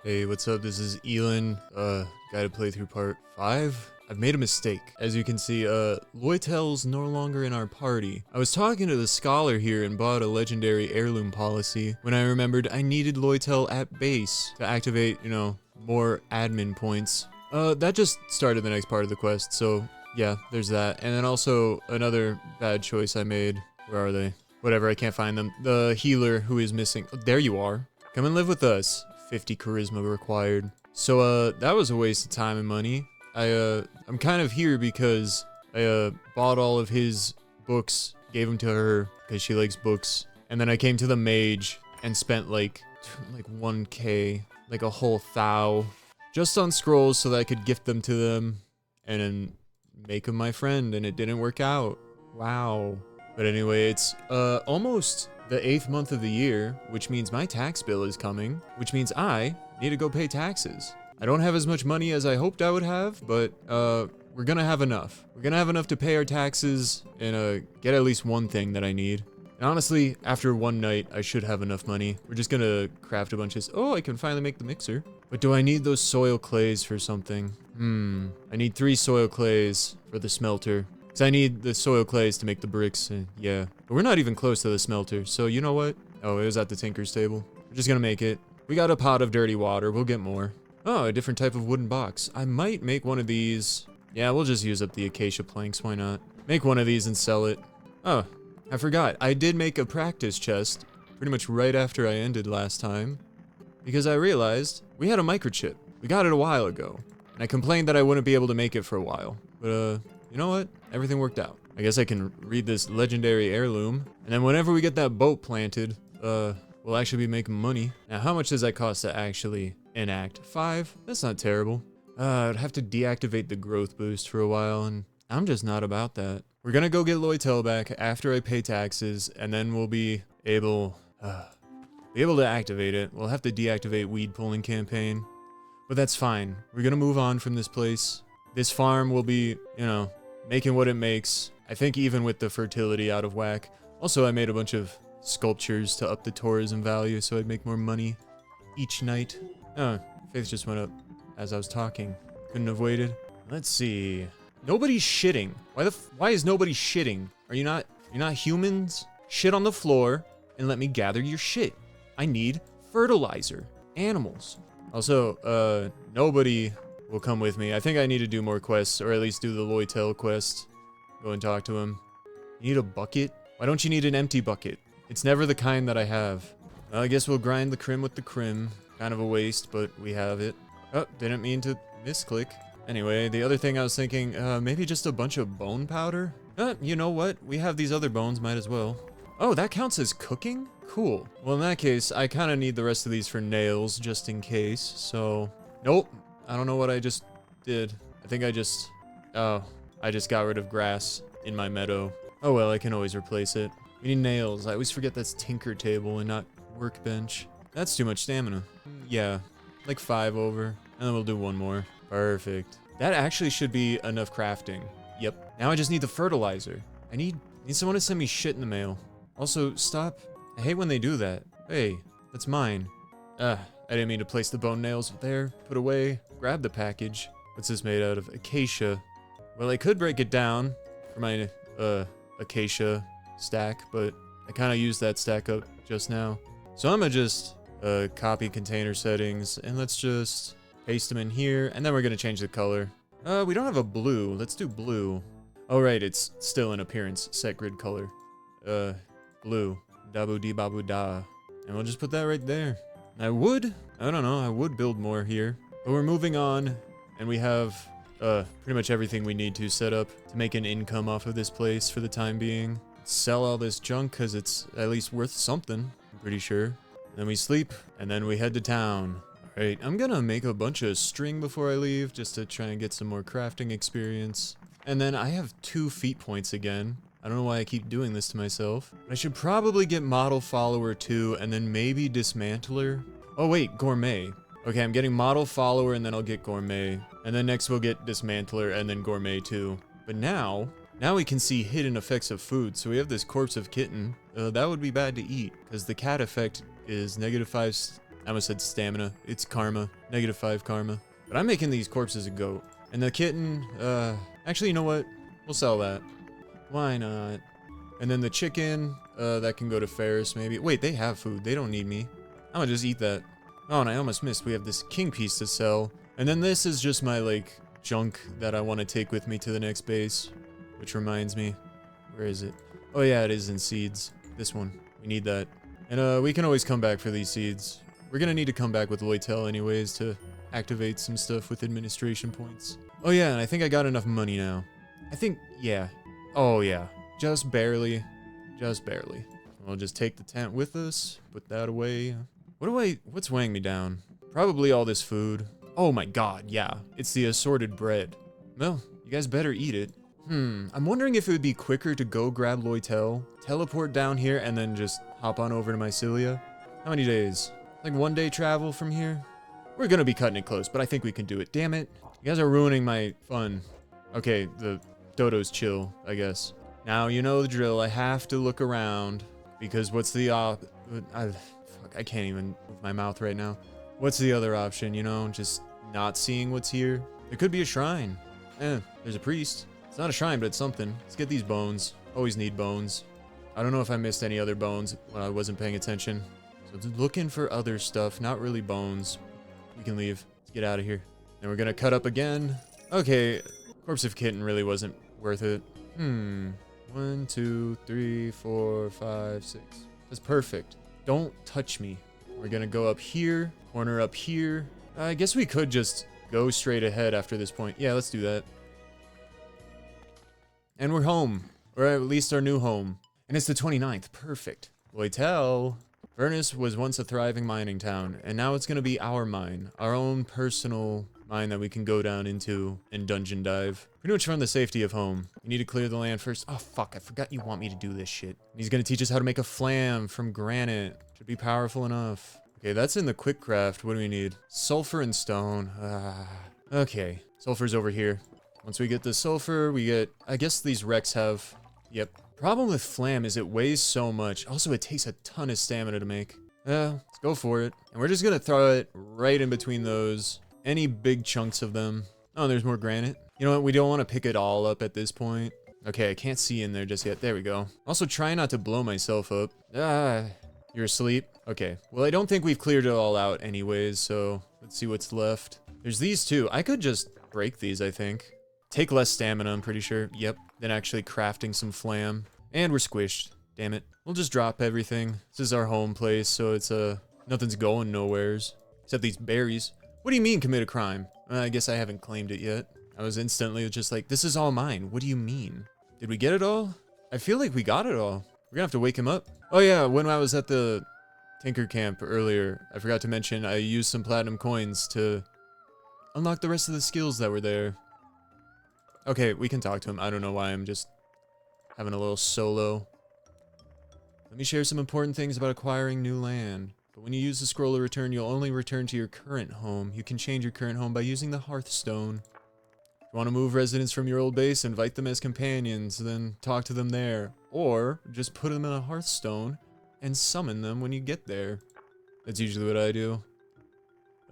Hey, what's up? This is Elin, guided playthrough part 5. I've made a mistake. As you can see, Loytel's no longer in our party. I was talking to the scholar here and bought a legendary heirloom policy when I remembered I needed Loytel at base to activate, more admin points. That just started the next part of the quest, so yeah, there's that. And then also another bad choice I made. Where are they? Whatever, I can't find them. The healer who is missing. Oh, there you are. Come and live with us. 50 charisma required. So, that was a waste of time and money. I'm kind of here because I, bought all of his books, gave them to her because she likes books. And then I came to the mage and spent like 1k, like a whole thou, just on scrolls so that I could gift them to them and then make him my friend, and it didn't work out. Wow. But anyway, it's, almost the 8th month of the year, which means my tax bill is coming, which means I need to go pay taxes. I don't have as much money as I hoped I would have, but we're gonna have enough. We're gonna have enough to pay our taxes and get at least one thing that I need. And honestly, after one night, I should have enough money. We're just gonna craft a bunch of... Oh, I can finally make the mixer. But do I need those soil clays for something? I need 3 soil clays for the smelter. Because I need the soil clays to make the bricks, yeah. But we're not even close to the smelter, so you know what? Oh, it was at the tinker's table. We're just gonna make it. We got a pot of dirty water, we'll get more. Oh, a different type of wooden box. I might make one of these. Yeah, we'll just use up the acacia planks, why not? Make one of these and sell it. Oh, I forgot. I did make a practice chest, pretty much right after I ended last time. Because I realized we had a microchip. We got it a while ago. And I complained that I wouldn't be able to make it for a while. But, you know what? Everything worked out. I guess I can read this legendary heirloom. And then whenever we get that boat planted, we'll actually be making money. Now, how much does that cost to actually enact? 5? That's not terrible. I'd have to deactivate the growth boost for a while, and I'm just not about that. We're gonna go get Loytel back after I pay taxes, and then we'll be able to activate it. We'll have to deactivate weed pulling campaign, but that's fine. We're gonna move on from this place. This farm will be, making what it makes. I think even with the fertility out of whack. Also, I made a bunch of sculptures to up the tourism value so I'd make more money each night. Oh, faith just went up as I was talking. Couldn't have waited. Let's see. Nobody's shitting. Why is nobody shitting? You're not humans? Shit on the floor and let me gather your shit. I need fertilizer. Animals. Also, nobody will come with me. I think I need to do more quests, or at least do the Loytel quest. Go and talk to him. You need a bucket? Why don't you need an empty bucket? It's never the kind that I have. Well, I guess we'll grind the crim with the crim. Kind of a waste, but we have it. Oh, didn't mean to misclick. Anyway, the other thing I was thinking, maybe just a bunch of bone powder? You know what? We have these other bones, might as well. Oh, that counts as cooking? Cool. Well, in that case, I kind of need the rest of these for nails, just in case, so... Nope. I don't know what I just did. I think I just got rid of grass in my meadow. Oh well, I can always replace it. We need nails. I always forget that's tinker table and not workbench. That's too much stamina. Yeah, like 5 over. And then we'll do one more. Perfect. That actually should be enough crafting. Yep. Now I just need the fertilizer. I need someone to send me shit in the mail. Also, stop. I hate when they do that. Hey, that's mine. I didn't mean to place the bone nails there. Put away. Grab the package. What's this made out of? Acacia. Well, I could break it down for my, acacia stack, but I kind of used that stack up just now. So I'm gonna just, copy container settings, and let's just paste them in here, and then we're gonna change the color. We don't have a blue. Let's do blue. Oh, right, it's still in appearance. Set grid color. Blue. Dabu di babu da. And we'll just put that right there. I don't know, I would build more here. But we're moving on, and we have, pretty much everything we need to set up to make an income off of this place for the time being. Sell all this junk, because it's at least worth something, I'm pretty sure. Then we sleep, and then we head to town. Alright, I'm gonna make a bunch of string before I leave, just to try and get some more crafting experience. And then I have 2 feat points again. I don't know why I keep doing this to myself. I should probably get model follower 2, and then maybe dismantler. Oh wait, gourmet. Okay, I'm getting model follower, and then I'll get gourmet. And then next we'll get dismantler, and then gourmet too. But now we can see hidden effects of food. So we have this corpse of kitten. That would be bad to eat, because the cat effect is -5 I almost said stamina. It's karma. -5 karma. But I'm making these corpses a goat. And the kitten, actually, you know what? We'll sell that. Why not? And then the chicken, that can go to Ferris, maybe. Wait, they have food. They don't need me. I'm gonna just eat that. Oh, and I almost missed. We have this king piece to sell. And then this is just my, like, junk that I want to take with me to the next base. Which reminds me, where is it? Oh yeah, it is in seeds. This one. We need that. And we can always come back for these seeds. We're gonna need to come back with Loitel anyways to activate some stuff with administration points. Oh yeah, and I think I got enough money now. I think, yeah. Oh yeah. Just barely. Just barely. We'll just take the tent with us. Put that away. What's weighing me down? Probably all this food. Oh my god, yeah. It's the assorted bread. Well, you guys better eat it. I'm wondering if it would be quicker to go grab Loitel, teleport down here, and then just hop on over to Mysilia. How many days? Like 1 day travel from here? We're gonna be cutting it close, but I think we can do it. Damn it. You guys are ruining my fun. Okay, the dodos chill, I guess. Now you know the drill. I have to look around because what's the I can't even move my mouth right now. What's the other option, you know? Just not seeing what's here? There could be a shrine. There's a priest. It's not a shrine, but it's something. Let's get these bones. Always need bones. I don't know if I missed any other bones when I wasn't paying attention. So just looking for other stuff, not really bones. We can leave. Let's get out of here. And we're gonna cut up again. Okay, Corpse of Kitten really wasn't worth it. 1, 2, 3, 4, 5, 6. That's perfect. Don't touch me. We're gonna go up here, corner up here. I guess we could just go straight ahead after this point. Yeah, let's do that. And we're home. Or at least our new home. And it's the 29th. Perfect. Loitel. Vernus was once a thriving mining town, and now it's gonna be our mine. Our own personal mine that we can go down into and dungeon dive. Pretty much from the safety of home. You need to clear the land first. Oh, fuck. I forgot you want me to do this shit. And he's gonna teach us how to make a flam from granite. Should be powerful enough. Okay, that's in the quick craft. What do we need? Sulfur and stone. Okay. Sulfur's over here. Once we get the sulfur, we get... I guess these wrecks have... Yep. Problem with flam is it weighs so much. Also, it takes a ton of stamina to make. Let's go for it. And we're just gonna throw it right in between those. Any big chunks of them. Oh, there's more granite. You know what? We don't want to pick it all up at this point. Okay, I can't see in there just yet. There we go. Also, try not to blow myself up. You're asleep? Okay. Well, I don't think we've cleared it all out anyways, so let's see what's left. There's these two. I could just break these, I think. Take less stamina, I'm pretty sure. Yep. Than actually crafting some flam. And we're squished. Damn it. We'll just drop everything. This is our home place, so it's, nothing's going nowheres. Except these berries. What do you mean commit a crime? I guess I haven't claimed it yet. I was instantly just like, this is all mine. What do you mean? Did we get it all? I feel like we got it all. We're gonna have to wake him up. Oh yeah, when I was at the Tinker Camp earlier, I forgot to mention I used some platinum coins to unlock the rest of the skills that were there. Okay, we can talk to him. I don't know why I'm just having a little solo. Let me share some important things about acquiring new land. But when you use the scroll to return, you'll only return to your current home. You can change your current home by using the Hearthstone. If you want to move residents from your old base, invite them as companions, then talk to them there. Or just put them in a Hearthstone and summon them when you get there. That's usually what I do.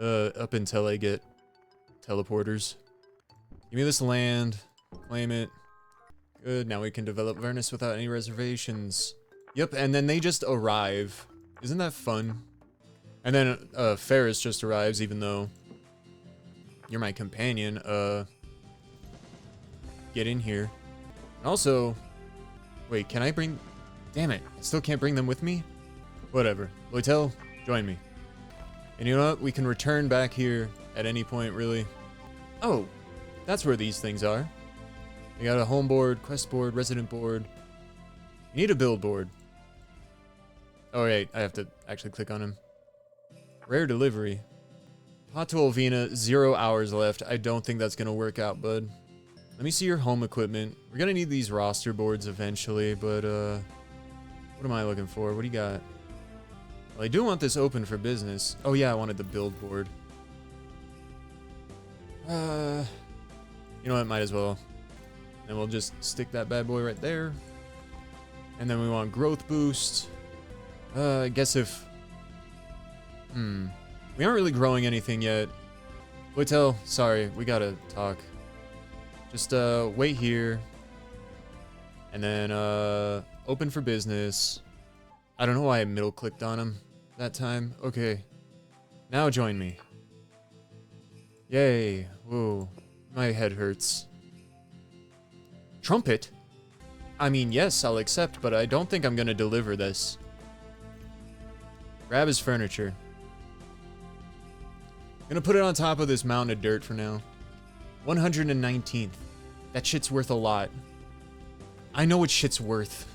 Up until I get teleporters. Give me this land. Claim it. Good, now we can develop Vernus without any reservations. Yep, and then they just arrive. Isn't that fun? And then, Ferris just arrives, even though you're my companion. Get in here. And also, wait, can I bring... Damn it, I still can't bring them with me? Whatever. Loitel, join me. And you know what? We can return back here at any point, really. Oh, that's where these things are. We got a home board, quest board, resident board. You need a build board. Oh, wait, I have to actually click on him. Rare delivery. Pot to Olvina, 0 hours left. I don't think that's gonna work out, bud. Let me see your home equipment. We're gonna need these roster boards eventually, but, what am I looking for? What do you got? Well, I do want this open for business. Oh, yeah, I wanted the build board. You know what? Might as well. And we'll just stick that bad boy right there. And then we want growth boost. I guess if... We aren't really growing anything yet. Loitel, sorry, we gotta talk. Just wait here. And then open for business. I don't know why I middle clicked on him that time. Okay. Now join me. Yay. Whoa. My head hurts. Trumpet? I mean, yes, I'll accept, but I don't think I'm gonna deliver this. Grab his furniture. Gonna put it on top of this mountain of dirt for now. 119th. That shit's worth a lot. I know what shit's worth.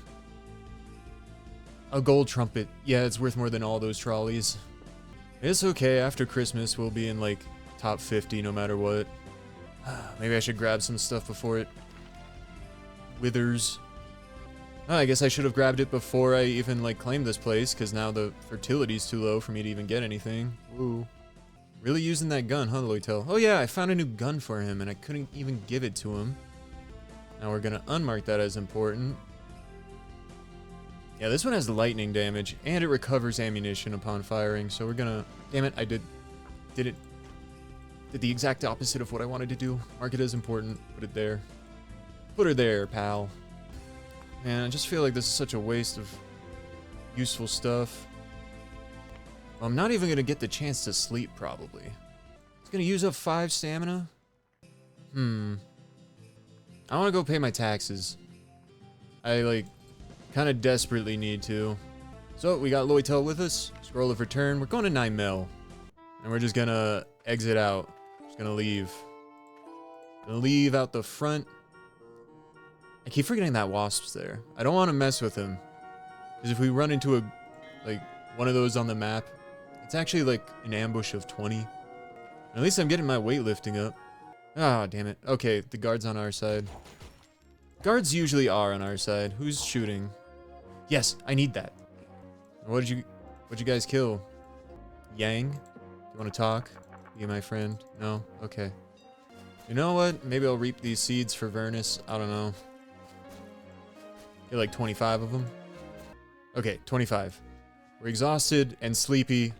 A gold trumpet. Yeah, it's worth more than all those trolleys. It's okay, after Christmas we'll be in like top 50 no matter what. Maybe I should grab some stuff before it withers. Oh, I guess I should have grabbed it before I even like claimed this place, because now the fertility's too low for me to even get anything. Woo. Really using that gun, huh, Loitel? Oh yeah, I found a new gun for him and I couldn't even give it to him. Now we're gonna unmark that as important. Yeah, this one has lightning damage and it recovers ammunition upon firing, so we're gonna... Damn it, I did the exact opposite of what I wanted to do. Mark it as important, put it there. Put her there, pal. Man, I just feel like this is such a waste of useful stuff. Well, I'm not even gonna get the chance to sleep, probably. It's gonna use up 5 stamina? I wanna go pay my taxes. I, like, kinda desperately need to. So, we got Loitel with us. Scroll of return. We're going to 9 mil. And we're just gonna exit out. Just gonna leave. Gonna leave out the front. I keep forgetting that wasp's there. I don't want to mess with him. Because if we run into a, like, one of those on the map, it's actually like an ambush of 20. At least I'm getting my weightlifting up. Ah, damn it. Okay, the guard's on our side. Guards usually are on our side. Who's shooting? Yes, I need that. What'd you guys kill? Yang? Do you want to talk? Be my friend? No? Okay. You know what? Maybe I'll reap these seeds for Vernus. I don't know. Get like 25 of them. Okay, 25. We're exhausted and sleepy,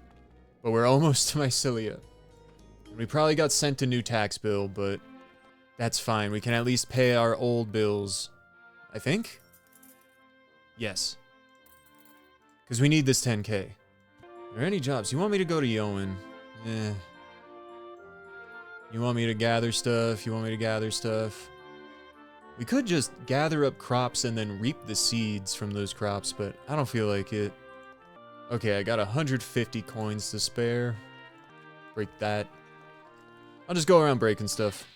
but we're almost to Mysilia. We probably got sent a new tax bill, but that's fine. We can at least pay our old bills. I think? Yes. Because we need this 10k. Are there any jobs? You want me to go to Yoan? Eh. You want me to gather stuff? You want me to gather stuff? We could just gather up crops and then reap the seeds from those crops, but I don't feel like it. Okay, I got 150 coins to spare. Break that. I'll just go around breaking stuff.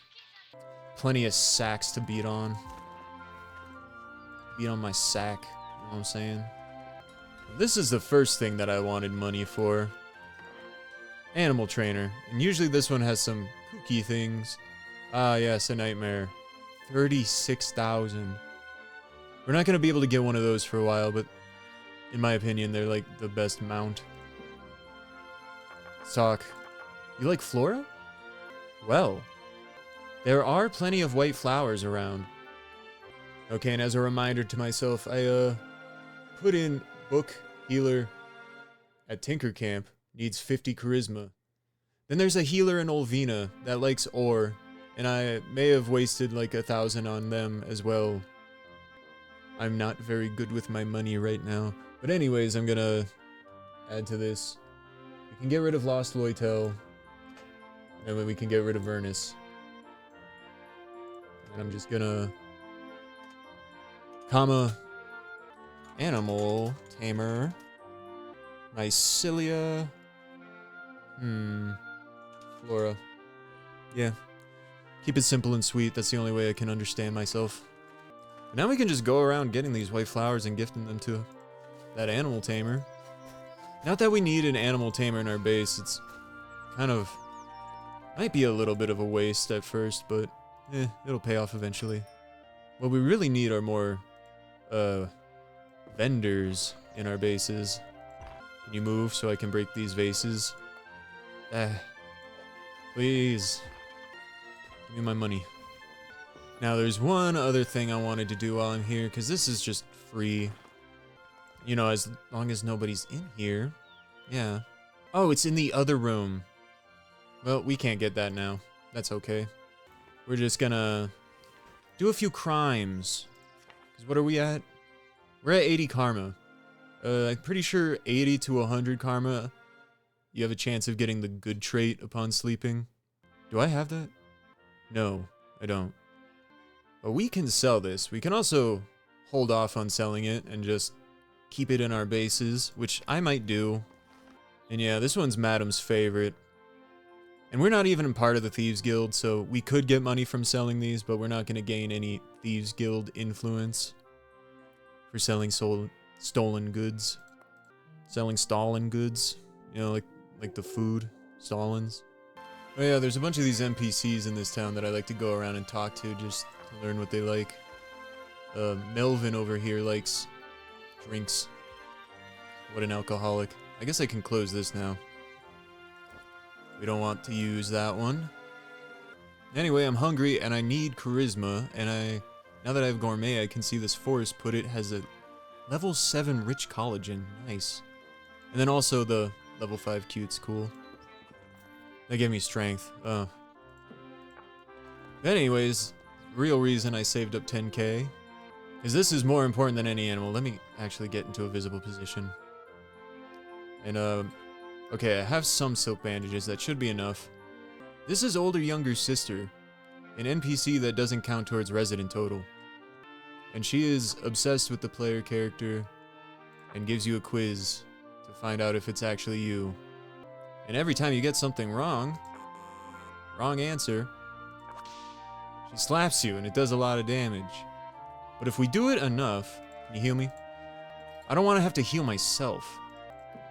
Plenty of sacks to beat on. Beat on my sack, you know what I'm saying? This is the first thing that I wanted money for. Animal trainer. And usually this one has some kooky things. Ah, yes, a nightmare. 36,000. We're not going to be able to get one of those for a while, but in my opinion, they're like the best mount. Let's talk. You like flora? Well, there are plenty of white flowers around. Okay, and as a reminder to myself, I put in book healer at Tinker Camp, needs 50 charisma. Then there's a healer in Olvina that likes ore, and I may have wasted like 1,000 on them as well. I'm not very good with my money right now. But anyways, I'm gonna add to this. We can get rid of Lost Loitel. And then we can get rid of Vernus. And I'm just gonna... comma... animal tamer. Mysilia. Flora. Yeah. Keep it simple and sweet. That's the only way I can understand myself. But now we can just go around getting these white flowers and gifting them to that animal tamer. Not that we need an animal tamer in our base. It's kind of... might be a little bit of a waste at first, but it'll pay off eventually. What we really need are more vendors in our bases. Can you move so I can break these vases? Please. Give me my money. Now there's one other thing I wanted to do while I'm here, because this is just free. You know, as long as nobody's in here. Yeah. Oh, it's in the other room. Well, we can't get that now. That's okay. We're just gonna do a few crimes. Because what are we at? We're at 80 karma. I'm pretty sure 80 to 100 karma, you have a chance of getting the good trait upon sleeping. Do I have that? No, I don't. But we can sell this. We can also hold off on selling it and just keep it in our bases, which I might do. And yeah, this one's Madam's favorite. And we're not even part of the Thieves Guild, so we could get money from selling these, but we're not going to gain any Thieves Guild influence for selling stolen goods. Selling stolen goods. You know, like the food. Stolens. Oh yeah, there's a bunch of these NPCs in this town that I like to go around and talk to just to learn what they like. Melvin over here likes drinks. What an alcoholic. I guess I can close this now. We don't want to use that one. Anyway, I'm hungry and I need charisma, and now that I have gourmet, I can see this forest put it has a level 7 rich collagen. Nice. And then also the level 5 cute's cool. They gave me strength. Anyways, real reason I saved up 10k is this is more important than any animal. Let me actually get into a visible position. And okay, I have some silk bandages. That should be enough. This is older younger sister, an NPC that doesn't count towards resident total. And she is obsessed with the player character and gives you a quiz to find out if it's actually you. And every time you get something wrong answer, she slaps you and it does a lot of damage. But if we do it enough, can you heal me? I don't want to have to heal myself.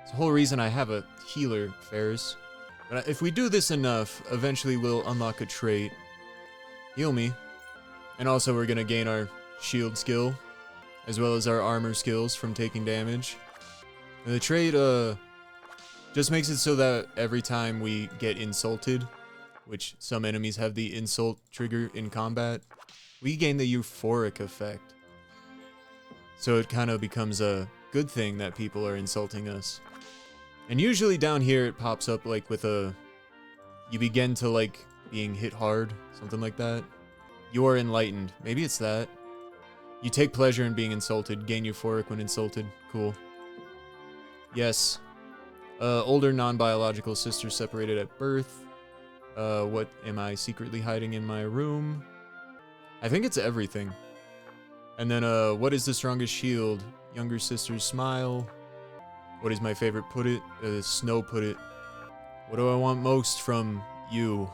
It's the whole reason I have a healer, Ferris. But if we do this enough, eventually we'll unlock a trait. Heal me. And also we're gonna gain our shield skill, as well as our armor skills from taking damage. And the trait, just makes it so that every time we get insulted, which some enemies have the insult trigger in combat, we gain the euphoric effect. So it kind of becomes a good thing that people are insulting us. And usually down here it pops up like with a... You begin to like being hit hard, something like that. You are enlightened. Maybe it's that. You take pleasure in being insulted. Gain euphoric when insulted. Cool. Yes. Older non-biological sister separated at birth. What am I secretly hiding in my room? I think it's everything. And then, what is the strongest shield? Younger sister's smile. What is my favorite put it? Snow put it. What do I want most from you?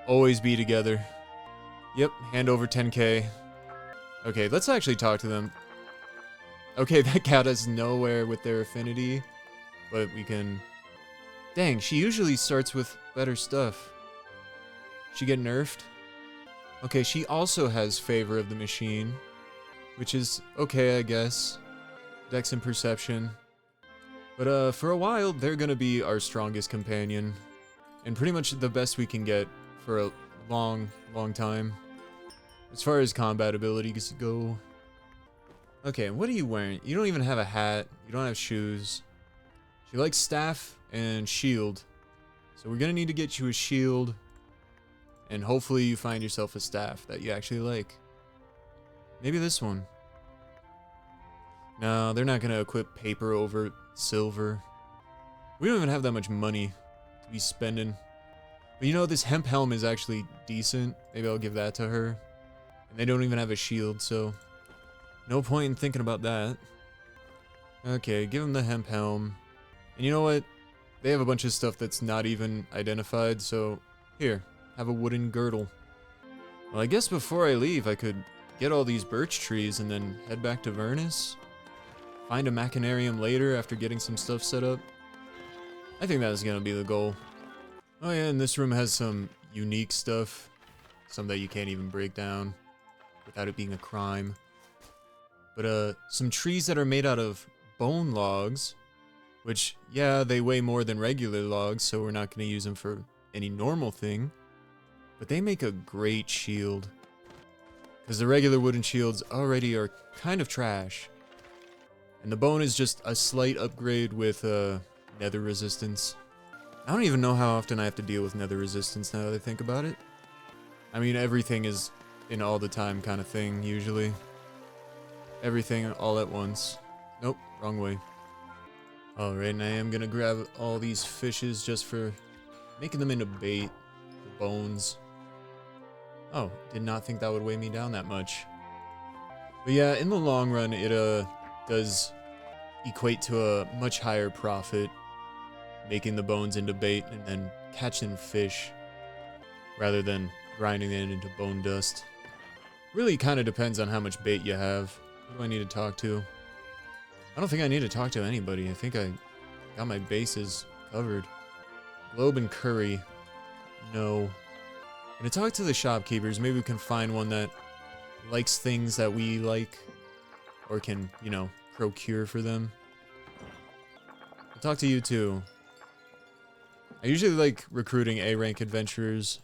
Always be together. Yep, hand over 10k. Okay, let's actually talk to them. Okay, that got us nowhere with their affinity, but we can... Dang, she usually starts with better stuff. She get nerfed? Okay, she also has favor of the machine, which is okay, I guess. Dex and perception. But for a while, they're gonna be our strongest companion, and pretty much the best we can get for a long time. As far as combat abilities go. Okay, what are you wearing? You don't even have a hat. You don't have shoes. She likes staff and shield. So we're gonna need to get you a shield. And hopefully you find yourself a staff that you actually like. Maybe this one. No, they're not gonna equip paper over silver. We don't even have that much money to be spending. But you know, this hemp helm is actually decent. Maybe I'll give that to her. And they don't even have a shield, so... No point in thinking about that. Okay, give them the hemp helm. And you know what? They have a bunch of stuff that's not even identified, so... Here, have a wooden girdle. Well, I guess before I leave, I could get all these birch trees and then head back to Vernus. Find a machinarium later after getting some stuff set up. I think that's gonna be the goal. Oh yeah, and this room has some unique stuff. Some that you can't even break down without it being a crime. But some trees that are made out of bone logs, which, yeah, they weigh more than regular logs, so we're not gonna use them for any normal thing. But they make a great shield. Because the regular wooden shields already are kind of trash. And the bone is just a slight upgrade with nether resistance. I don't even know how often I have to deal with nether resistance now that I think about it. I mean, everything is an all the time kind of thing, usually. Everything all at once. Nope, wrong way. Alright, and I am gonna grab all these fishes just for making them into bait. The bones. Oh, did not think that would weigh me down that much. But yeah, in the long run, it does equate to a much higher profit, making the bones into bait and then catching fish, rather than grinding it into bone dust. Really kind of depends on how much bait you have. Who do I need to talk to? I don't think I need to talk to anybody. I think I got my bases covered. Globe and curry. No. I'm gonna talk to the shopkeepers. Maybe we can find one that likes things that we like, or can, you know, procure for them. I'll talk to you too. I usually like recruiting A-rank adventurers.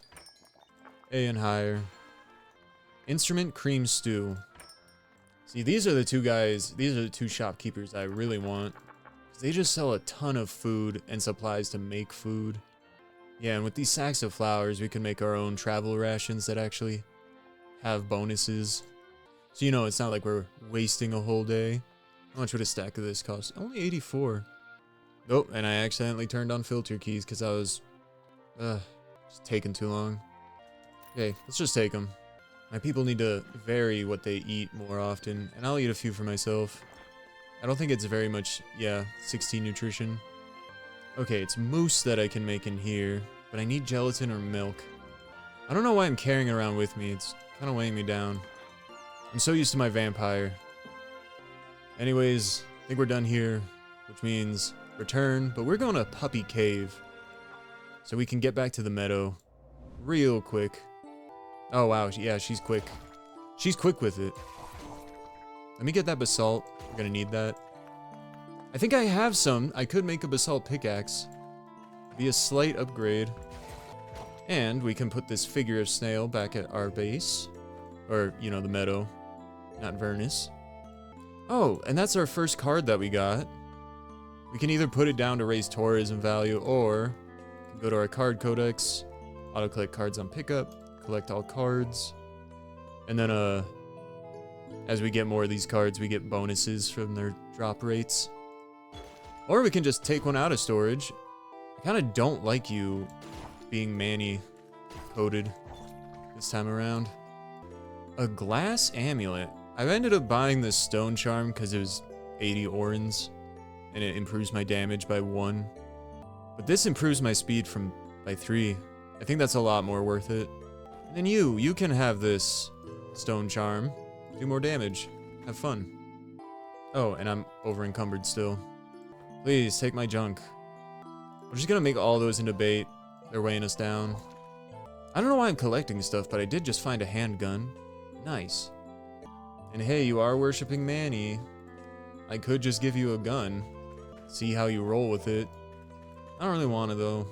A and higher. Instrument cream stew. See, these are the two guys, these are the two shopkeepers I really want. They just sell a ton of food and supplies to make food. Yeah, and with these sacks of flowers, we can make our own travel rations that actually have bonuses. So, you know, it's not like we're wasting a whole day. How much would a stack of this cost? Only 84. Nope, and I accidentally turned on filter keys because I was, just taking too long. Okay, let's just take them. My people need to vary what they eat more often, and I'll eat a few for myself. I don't think it's very much, yeah, 16 nutrition. Okay, it's mousse that I can make in here, but I need gelatin or milk. I don't know why I'm carrying it around with me, it's kind of weighing me down. I'm so used to my vampire. Anyways, I think we're done here, which means return, but we're going to Puppy Cave. So we can get back to the meadow real quick. Oh wow, yeah, she's quick. She's quick with it. Let me get that basalt. We're gonna need that. I think I have some. I could make a basalt pickaxe. Be a slight upgrade. And we can put this figure of snail back at our base. Or, you know, the meadow. Not Vernus. Oh, and that's our first card that we got. We can either put it down to raise tourism value, or we can go to our card codex, auto-collect cards on pickup, collect all cards, and then as we get more of these cards, we get bonuses from their drop rates. Or we can just take one out of storage. I kind of don't like you being Manny coded this time around. A glass amulet. I've ended up buying this stone charm because it was 80 orens, and it improves my damage by 1. But this improves my speed by 3. I think that's a lot more worth it. And then you can have this stone charm. Do more damage. Have fun. Oh, and I'm over encumbered still. Please, take my junk. I'm just gonna make all those into bait. They're weighing us down. I don't know why I'm collecting stuff, but I did just find a handgun. Nice. And hey, you are worshipping Manny. I could just give you a gun. See how you roll with it. I don't really want to though.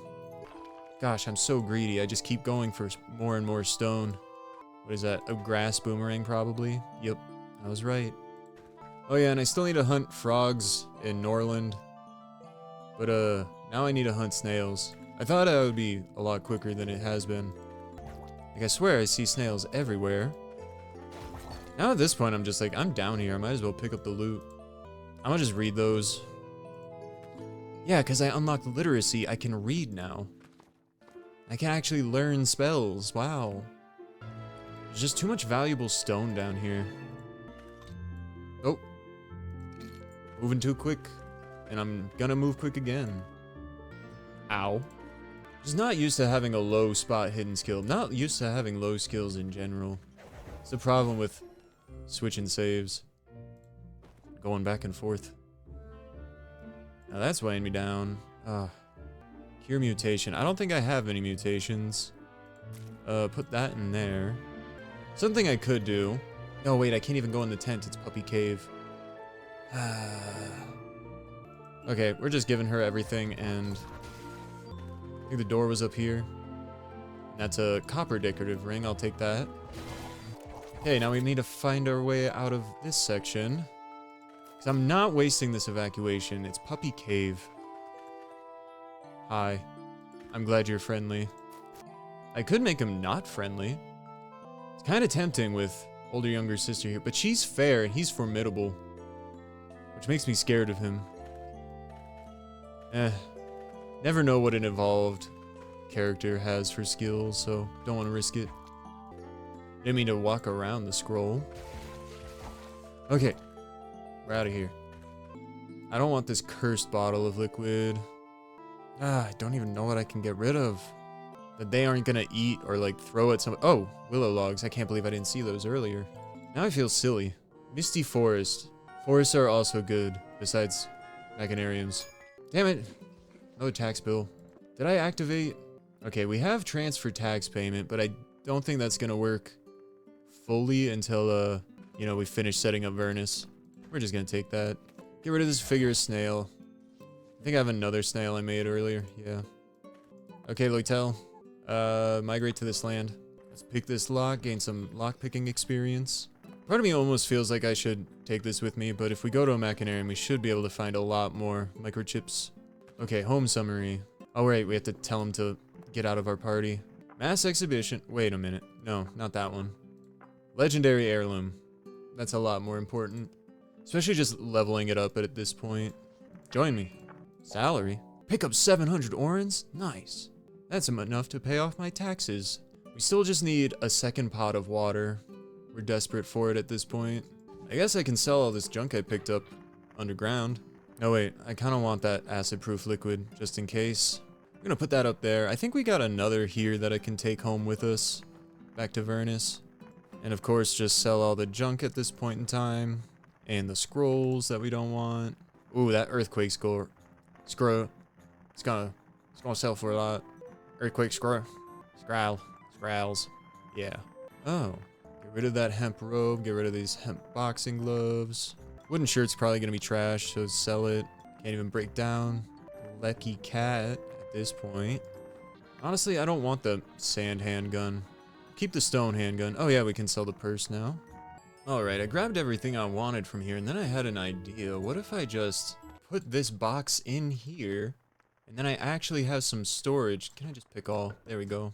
Gosh, I'm so greedy. I just keep going for more and more stone. What is that? A grass boomerang, probably? Yep, I was right. Oh yeah, and I still need to hunt frogs in Norland. But now I need to hunt snails. I thought that would be a lot quicker than it has been. Like, I swear I see snails everywhere. Now at this point, I'm just like, I'm down here. I might as well pick up the loot. I'm gonna just read those. Yeah, because I unlocked literacy. I can read now. I can actually learn spells. Wow. There's just too much valuable stone down here. Oh. Moving too quick. And I'm gonna move quick again. Ow. Just not used to having a low spot hidden skill. Not used to having low skills in general. It's the problem with switching saves. Going back and forth. Now that's weighing me down. Cure mutation. I don't think I have any mutations. Put that in there. Something I could do. No, wait, I can't even go in the tent. It's Puppy Cave. Okay, we're just giving her everything, and I think the door was up here. That's a copper decorative ring. I'll take that. Okay, now we need to find our way out of this section. Because I'm not wasting this evacuation. It's Puppy Cave. Hi. I'm glad you're friendly. I could make him not friendly. It's kind of tempting with older younger sister here, but she's fair and he's formidable, which makes me scared of him. Never know what an evolved character has for skills, so don't want to risk it. Didn't mean to walk around the scroll. Okay, we're out of here. I don't want this cursed bottle of liquid. I don't even know what I can get rid of. That they aren't gonna eat or like throw at some. Oh, willow logs. I can't believe I didn't see those earlier. Now I feel silly. Misty forest. Forests are also good, besides machinariums. Damn it. Another tax bill. Did I activate? Okay, we have transfer tax payment, but I don't think that's gonna work fully until, you know, we finish setting up Vernus. We're just gonna take that. Get rid of this figure of snail. I think I have another snail I made earlier. Yeah. Okay, Loitel. Migrate to this land. Let's pick this lock, gain some lock-picking experience. Part of me almost feels like I should take this with me, but if we go to a machinarium, we should be able to find a lot more microchips. Okay, home summary. Oh, right, we have to tell him to get out of our party. Mass exhibition. Wait a minute. No, not that one. Legendary heirloom. That's a lot more important. Especially just leveling it up at this point. Join me. Salary. Pick up 700 orans? Nice. That's enough to pay off my taxes. We still just need a second pot of water. We're desperate for it at this point. I guess I can sell all this junk I picked up underground. No, wait. I kind of want that acid-proof liquid, just in case. I'm gonna put that up there. I think we got another here that I can take home with us. Back to Vernus. And of course, just sell all the junk at this point in time. And the scrolls that we don't want. Ooh, that earthquake score. Screw. It's gonna sell for a lot. Earthquake scroll. Scrowls. Yeah. Oh. Get rid of that hemp robe. Get rid of these hemp boxing gloves. Wooden shirt's probably gonna be trash, so sell it. Can't even break down. Lecky cat at this point. Honestly, I don't want the sand handgun. Keep the stone handgun. Oh yeah, we can sell the purse now. Alright, I grabbed everything I wanted from here, and then I had an idea. What if I just put this box in here, and then I actually have some storage. Can I just pick all? There we go.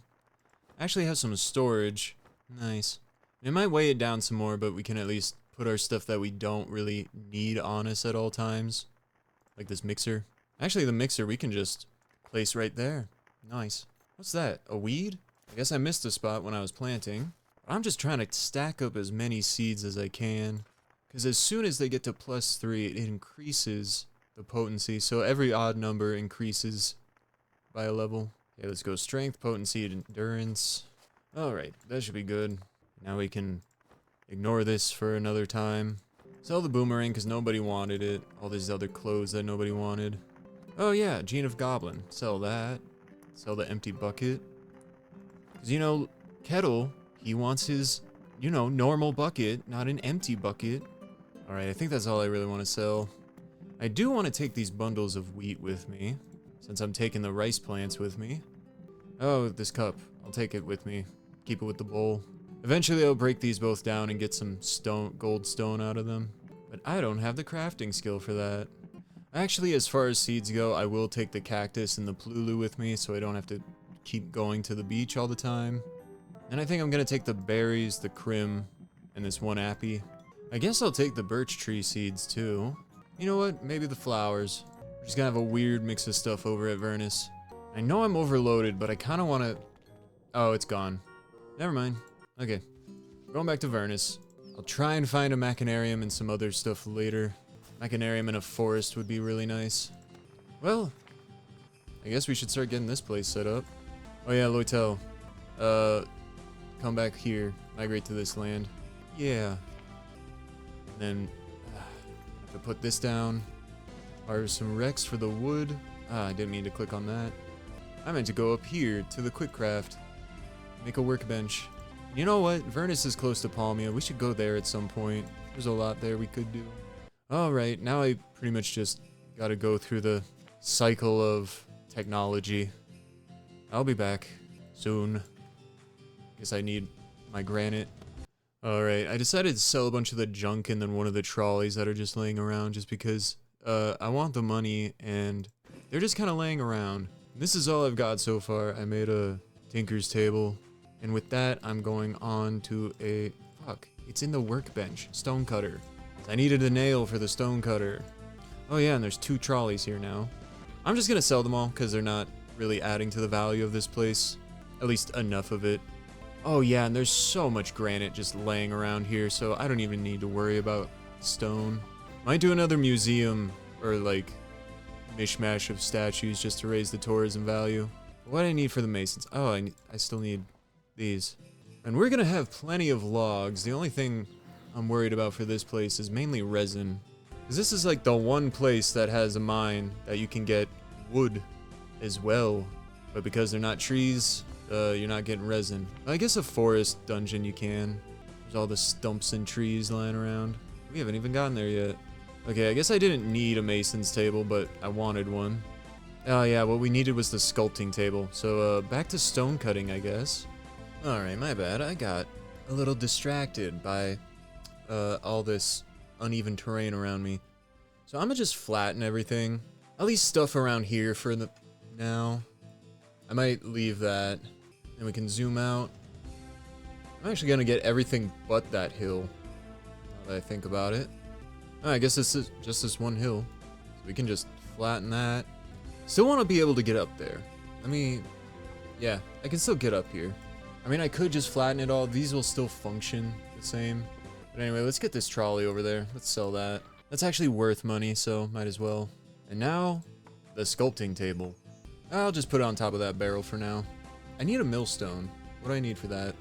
I actually have some storage. Nice. It might weigh it down some more, but we can at least put our stuff that we don't really need on us at all times. Like this mixer. Actually, the mixer we can just place right there. Nice. What's that? A weed? I guess I missed a spot when I was planting. But I'm just trying to stack up as many seeds as I can. Because as soon as they get to +3, it increases the potency. So every odd number increases by a level. Okay, let's go strength, potency, and endurance. Alright, that should be good. Now we can ignore this for another time. Sell the boomerang because nobody wanted it. All these other clothes that nobody wanted. Oh yeah, Gene of Goblin. Sell that. Sell the empty bucket. Because, you know, Kettle, he wants his, you know, normal bucket, not an empty bucket. Alright, I think that's all I really want to sell. I do want to take these bundles of wheat with me, since I'm taking the rice plants with me. Oh, this cup. I'll take it with me. Keep it with the bowl. Eventually I'll break these both down and get some gold stone out of them. But I don't have the crafting skill for that. Actually, as far as seeds go, I will take the cactus and the plulu with me so I don't have to keep going to the beach all the time. And I think I'm gonna take the berries, the crim, and this one appy. I guess I'll take the birch tree seeds too. You know what? Maybe the flowers. We're just gonna have a weird mix of stuff over at Vernus. I know I'm overloaded, but I kind of want to... Oh, it's gone. Never mind. Okay. Going back to Vernus. I'll try and find a machinarium and some other stuff later. Machinarium in a forest would be really nice. Well, I guess we should start getting this place set up. Oh yeah, Loitel. Come back here. Migrate to this land. Yeah. And then have to put this down. Harvest some Rex for the wood. Ah, I didn't mean to click on that. I meant to go up here to the quick craft. Make a workbench. You know what? Vernus is close to Palmia. We should go there at some point. There's a lot there we could do. Alright, now I pretty much just gotta go through the cycle of technology. I'll be back soon. Guess I need my granite. Alright, I decided to sell a bunch of the junk and then one of the trolleys that are just laying around just because I want the money and they're just kind of laying around. This is all I've got so far. I made a tinker's table. And with that, I'm going on to a... Fuck. It's in the workbench. Stone cutter. I needed a nail for the stone cutter. Oh yeah, and there's 2 trolleys here now. I'm just gonna sell them all because they're not really adding to the value of this place. At least enough of it. Oh yeah, and there's so much granite just laying around here, so I don't even need to worry about stone. Might do another museum or like mishmash of statues just to raise the tourism value. What do I need for the masons? Oh, I still need these. And we're gonna have plenty of logs. The only thing I'm worried about for this place is mainly resin. Because this is like the one place that has a mine that you can get wood as well. But because they're not trees, you're not getting resin. I guess a forest dungeon you can. There's all the stumps and trees lying around. We haven't even gotten there yet. Okay, I guess I didn't need a mason's table, but I wanted one. Oh yeah, what we needed was the sculpting table. So back to stone cutting, I guess. Alright, my bad. I got a little distracted by all this uneven terrain around me. So I'm gonna just flatten everything. At least stuff around here for the now. I might leave that. And we can zoom out. I'm actually gonna get everything but that hill. Now that I think about it. Oh, I guess this is just this one hill. So we can just flatten that. Still want to be able to get up there. I mean, yeah, I can still get up here. I mean, I could just flatten it all. These will still function the same. But anyway, let's get this trolley over there. Let's sell that. That's actually worth money, so might as well. And now, the sculpting table. I'll just put it on top of that barrel for now. I need a millstone. What do I need for that?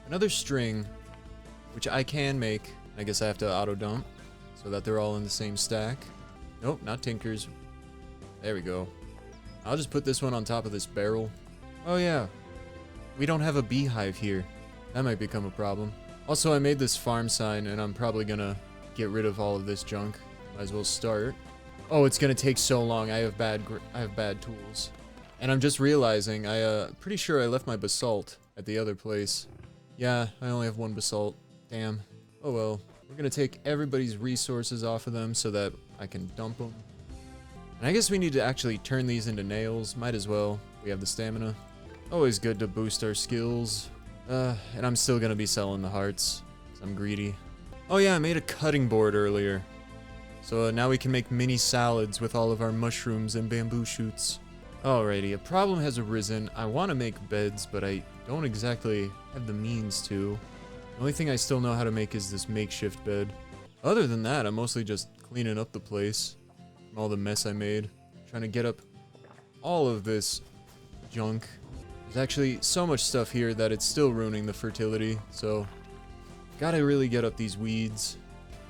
Another string, which I can make. I guess I have to auto dump so that they're all in the same stack. Nope, not tinkers. There we go. I'll just put this one on top of this barrel. Oh yeah, we don't have a beehive here. That might become a problem. Also, I made this farm sign and I'm probably gonna get rid of all of this junk. Might as well start. Oh, it's gonna take so long. I have bad tools. And I'm just realizing pretty sure I left my basalt at the other place. Yeah, I only have 1 basalt. Damn. Oh well. We're gonna take everybody's resources off of them so that I can dump them. And I guess we need to actually turn these into nails. Might as well. We have the stamina. Always good to boost our skills. And I'm still gonna be selling the hearts, 'cause I'm greedy. Oh yeah, I made a cutting board earlier. So now we can make mini salads with all of our mushrooms and bamboo shoots. Alrighty, a problem has arisen. I want to make beds, but I don't exactly have the means to. The only thing I still know how to make is this makeshift bed. Other than that, I'm mostly just cleaning up the place from all the mess I made. Trying to get up all of this junk. There's actually so much stuff here that it's still ruining the fertility, so gotta really get up these weeds.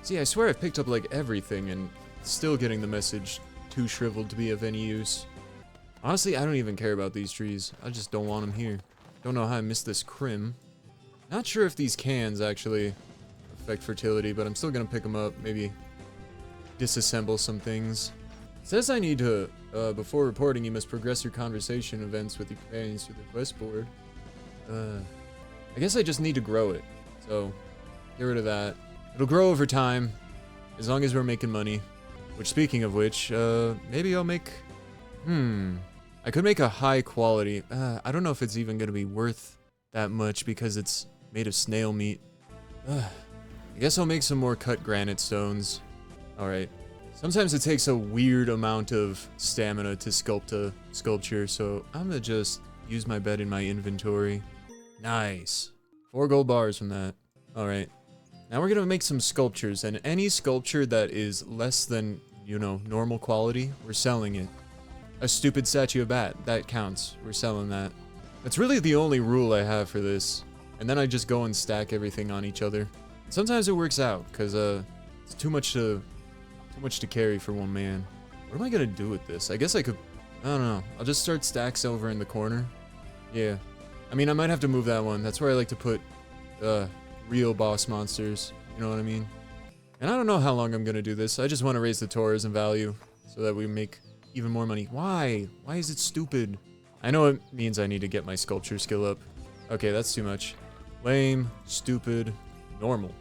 See, I swear I've picked up like everything and still getting the message too shriveled to be of any use. Honestly, I don't even care about these trees. I just don't want them here. Don't know how I missed this crim. Not sure if these cans actually affect fertility, but I'm still gonna pick them up. Maybe disassemble some things. It says I need to, before reporting, you must progress your conversation events with your companions through the quest board. I guess I just need to grow it. So, get rid of that. It'll grow over time, as long as we're making money. Which, speaking of which, maybe I'll make... I could make a high quality. I don't know if it's even going to be worth that much because it's made of snail meat. I guess I'll make some more cut granite stones. Alright. Sometimes it takes a weird amount of stamina to sculpt a sculpture, so I'm going to just use my bed in my inventory. Nice. 4 gold bars from that. Alright. Now we're going to make some sculptures, and any sculpture that is less than, you know, normal quality, we're selling it. A stupid statue of bat, that counts. We're selling that. That's really the only rule I have for this. And then I just go and stack everything on each other. Sometimes it works out, because it's too much to carry for one man. What am I gonna do with this? I guess I could, I don't know. I'll just start stacks over in the corner. Yeah. I mean, I might have to move that one. That's where I like to put real boss monsters. You know what I mean? And I don't know how long I'm gonna do this. I just want to raise the tourism value so that we make even more money. Why? Why is it stupid? I know it means I need to get my sculpture skill up. Okay, that's too much. Lame, stupid, normal.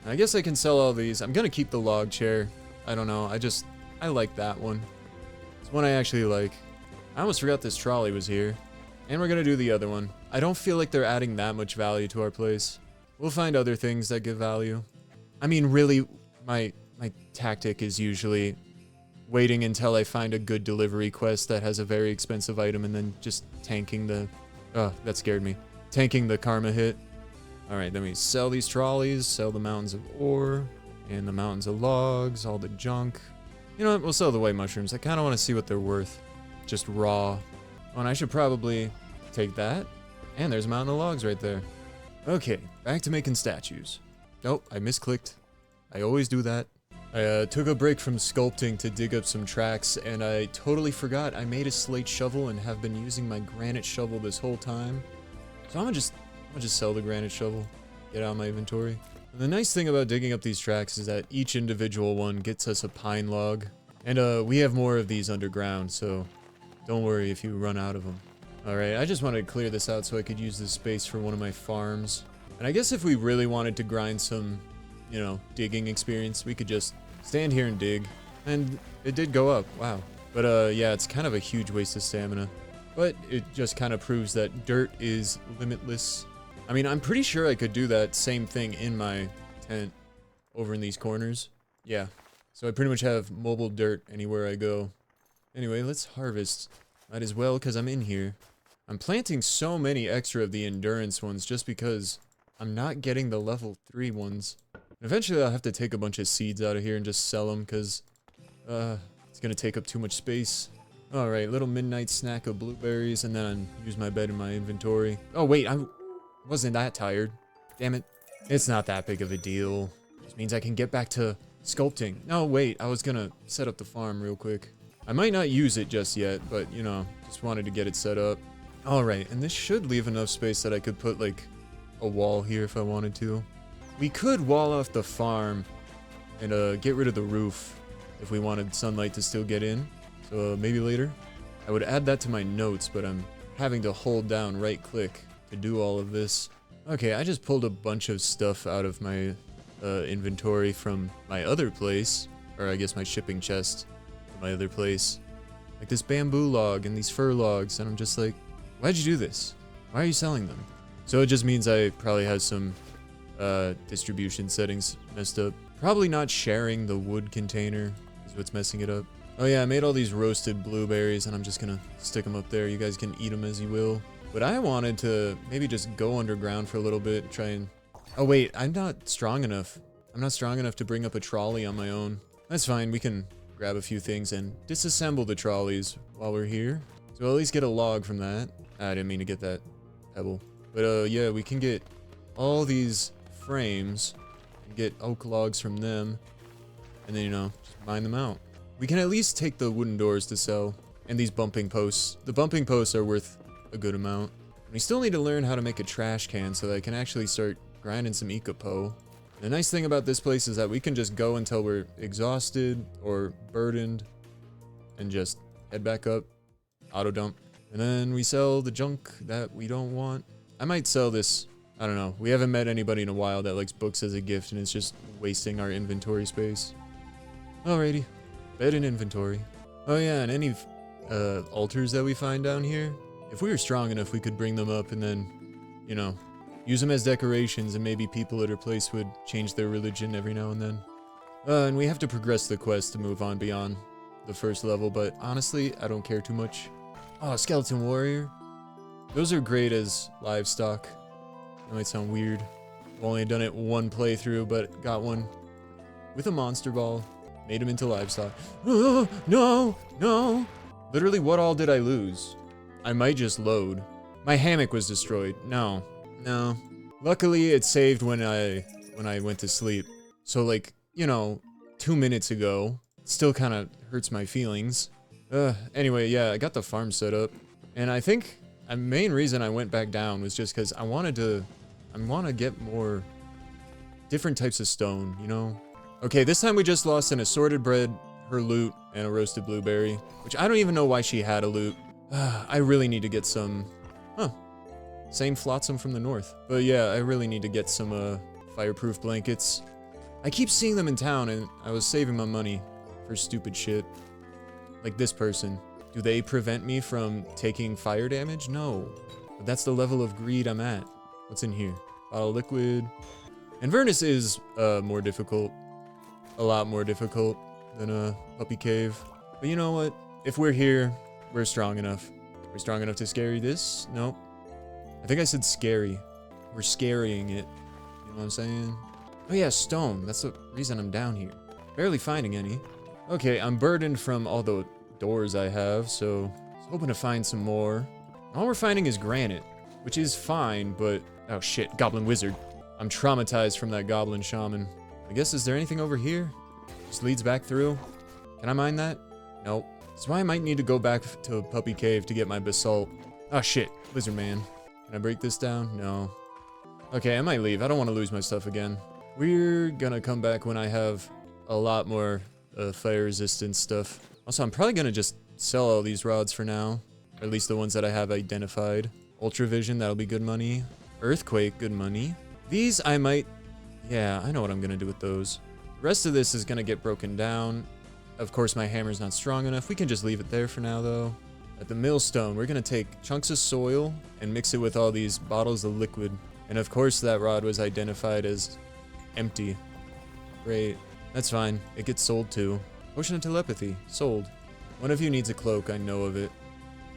I guess I can sell all these. I'm gonna keep the log chair. I don't know. I like that one. It's one I actually like. I almost forgot this trolley was here. And we're gonna do the other one. I don't feel like they're adding that much value to our place. We'll find other things that give value. I mean, really, my tactic is usually waiting until I find a good delivery quest that has a very expensive item and then just tanking the... Oh, that scared me. Tanking the karma hit. Alright, then we sell these trolleys, sell the mountains of ore, and the mountains of logs, all the junk. You know what, we'll sell the white mushrooms. I kind of want to see what they're worth. Just raw. Oh, and I should probably take that. And there's a mountain of logs right there. Okay, back to making statues. Oh, I misclicked. I always do that. I took a break from sculpting to dig up some tracks, and I totally forgot I made a slate shovel and have been using my granite shovel this whole time. So I'm gonna just sell the granite shovel, get out of my inventory. And the nice thing about digging up these tracks is that each individual one gets us a pine log. And we have more of these underground, so don't worry if you run out of them. Alright, I just wanted to clear this out so I could use this space for one of my farms. And I guess if we really wanted to grind some, you know, digging experience, we could just stand here and dig. And it did go up, wow. But yeah, it's kind of a huge waste of stamina. But it just kind of proves that dirt is limitless. I mean, I'm pretty sure I could do that same thing in my tent over in these corners. Yeah, so I pretty much have mobile dirt anywhere I go. Anyway, let's harvest. Might as well, because I'm in here. I'm planting so many extra of the endurance ones just because I'm not getting the level 3 ones. Eventually I'll have to take a bunch of seeds out of here and just sell them because it's going to take up too much space. Alright, little midnight snack of blueberries and then use my bed in my inventory. Oh wait, I wasn't that tired. Damn it. It's not that big of a deal. Just means I can get back to sculpting. No, wait, I was going to set up the farm real quick. I might not use it just yet, but you know, just wanted to get it set up. Alright, and this should leave enough space that I could put like a wall here if I wanted to. We could wall off the farm and get rid of the roof if we wanted sunlight to still get in. So maybe later. I would add that to my notes, but I'm having to hold down right click to do all of this. Okay, I just pulled a bunch of stuff out of my inventory from my other place, or I guess my shipping chest from my other place. Like this bamboo log and these fir logs, and I'm just like, why'd you do this? Why are you selling them? So it just means I probably have some distribution settings messed up. Probably not sharing the wood container is what's messing it up. Oh yeah, I made all these roasted blueberries and I'm just gonna stick them up there. You guys can eat them as you will. But I wanted to maybe just go underground for a little bit, try and... Oh wait, I'm not strong enough. I'm not strong enough to bring up a trolley on my own. That's fine, we can grab a few things and disassemble the trolleys while we're here. So I'll at least get a log from that. I didn't mean to get that pebble. But yeah, we can get all these frames and get oak logs from them. And then, you know, just mine them out. We can at least take the wooden doors to sell. And these bumping posts. The bumping posts are worth a good amount. We still need to learn how to make a trash can so that I can actually start grinding some ecopo. The nice thing about this place is that we can just go until we're exhausted or burdened and just head back up, auto dump, and then we sell the junk that we don't want. I might sell this, I don't know, we haven't met anybody in a while that likes books as a gift and it's just wasting our inventory space. Alrighty, bed and inventory. Oh yeah, and any altars that we find down here, if we were strong enough we could bring them up and then, you know, use them as decorations and maybe people at our place would change their religion every now and then. And we have to progress the quest to move on beyond the first level, but honestly, I don't care too much. Oh, skeleton warrior. Those are great as livestock. That might sound weird. I've only done it one playthrough, but got one with a monster ball. Made him into livestock. Oh, no, no. Literally, what all did I lose? I might just load. My hammock was destroyed. No. No. Luckily, it saved when I went to sleep. So like, you know, 2 minutes ago. Still kind of hurts my feelings. Anyway, yeah, I got the farm set up. And I think the main reason I went back down was just because I want to get more different types of stone, you know? Okay, this time we just lost an assorted bread, her loot, and a roasted blueberry. Which I don't even know why she had a loot. I really need to get some... Huh. Same flotsam from the north. But yeah, I really need to get some fireproof blankets. I keep seeing them in town and I was saving my money for stupid shit. Like this person. Do they prevent me from taking fire damage? No. But that's the level of greed I'm at. What's in here? Bottle of liquid. Inverness is more difficult. A lot more difficult than a puppy cave. But you know what? If we're here, we're strong enough. We're strong enough to scary this? Nope. I think I said scary. We're scarying it. You know what I'm saying? Oh yeah, stone. That's the reason I'm down here. Barely finding any. Okay, I'm burdened from all the doors I have, so I was hoping to find some more. All we're finding is granite, which is fine, but... Oh shit, goblin wizard. I'm traumatized from that goblin shaman. I guess, is there anything over here? Just leads back through? Can I mine that? Nope. That's why I might need to go back to Puppy Cave to get my basalt. Oh shit, lizard man. Can I break this down? No. Okay, I might leave. I don't want to lose my stuff again. We're gonna come back when I have a lot more fire resistance stuff. Also, I'm probably gonna just sell all these rods for now. Or at least the ones that I have identified. Ultravision, that'll be good money. Earthquake, good money. These I might... Yeah, I know what I'm gonna do with those. The rest of this is gonna get broken down. Of course, my hammer's not strong enough. We can just leave it there for now, though. At the millstone, we're gonna take chunks of soil and mix it with all these bottles of liquid. And of course, that rod was identified as empty. Great. That's fine. It gets sold too. Potion of telepathy. Sold. One of you needs a cloak. I know of it.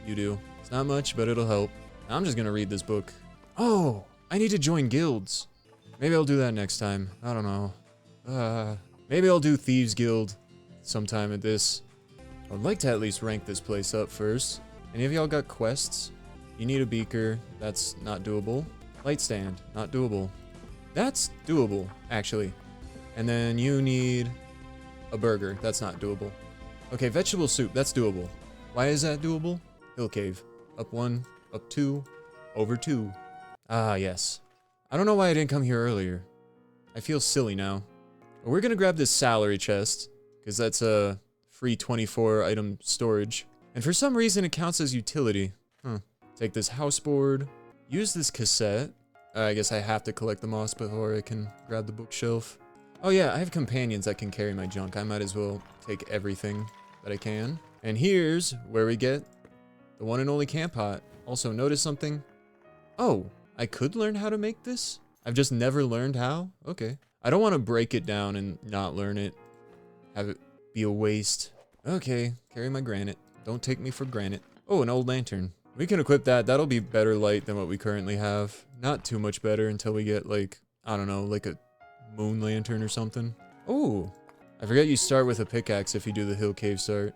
You do. It's not much, but it'll help. I'm just gonna read this book. Oh! I need to join guilds. Maybe I'll do that next time. I don't know. Maybe I'll do Thieves Guild sometime at this. I'd like to at least rank this place up first. Any of y'all got quests? You need a beaker. That's not doable. Light stand. Not doable. That's doable, actually. And then you need a burger. That's not doable. Okay, vegetable soup. That's doable. Why is that doable? Hill cave. Up 1, up 2, over 2. Ah, yes. I don't know why I didn't come here earlier. I feel silly now. But we're gonna grab this salary chest, because that's a free 24 item storage. And for some reason it counts as utility. Take this houseboard. Use this cassette. I guess I have to collect the moss before I can grab the bookshelf. Oh yeah, I have companions that can carry my junk. I might as well take everything that I can. And here's where we get the one and only camp pot. Also, notice something? Oh, I could learn how to make this? I've just never learned how? Okay. I don't want to break it down and not learn it. Have it be a waste. Okay, carry my granite. Don't take me for granted. Oh, an old lantern. We can equip that. That'll be better light than what we currently have. Not too much better until we get, like, I don't know, like a moon lantern or something. Oh, I forget you start with a pickaxe if you do the hill cave start.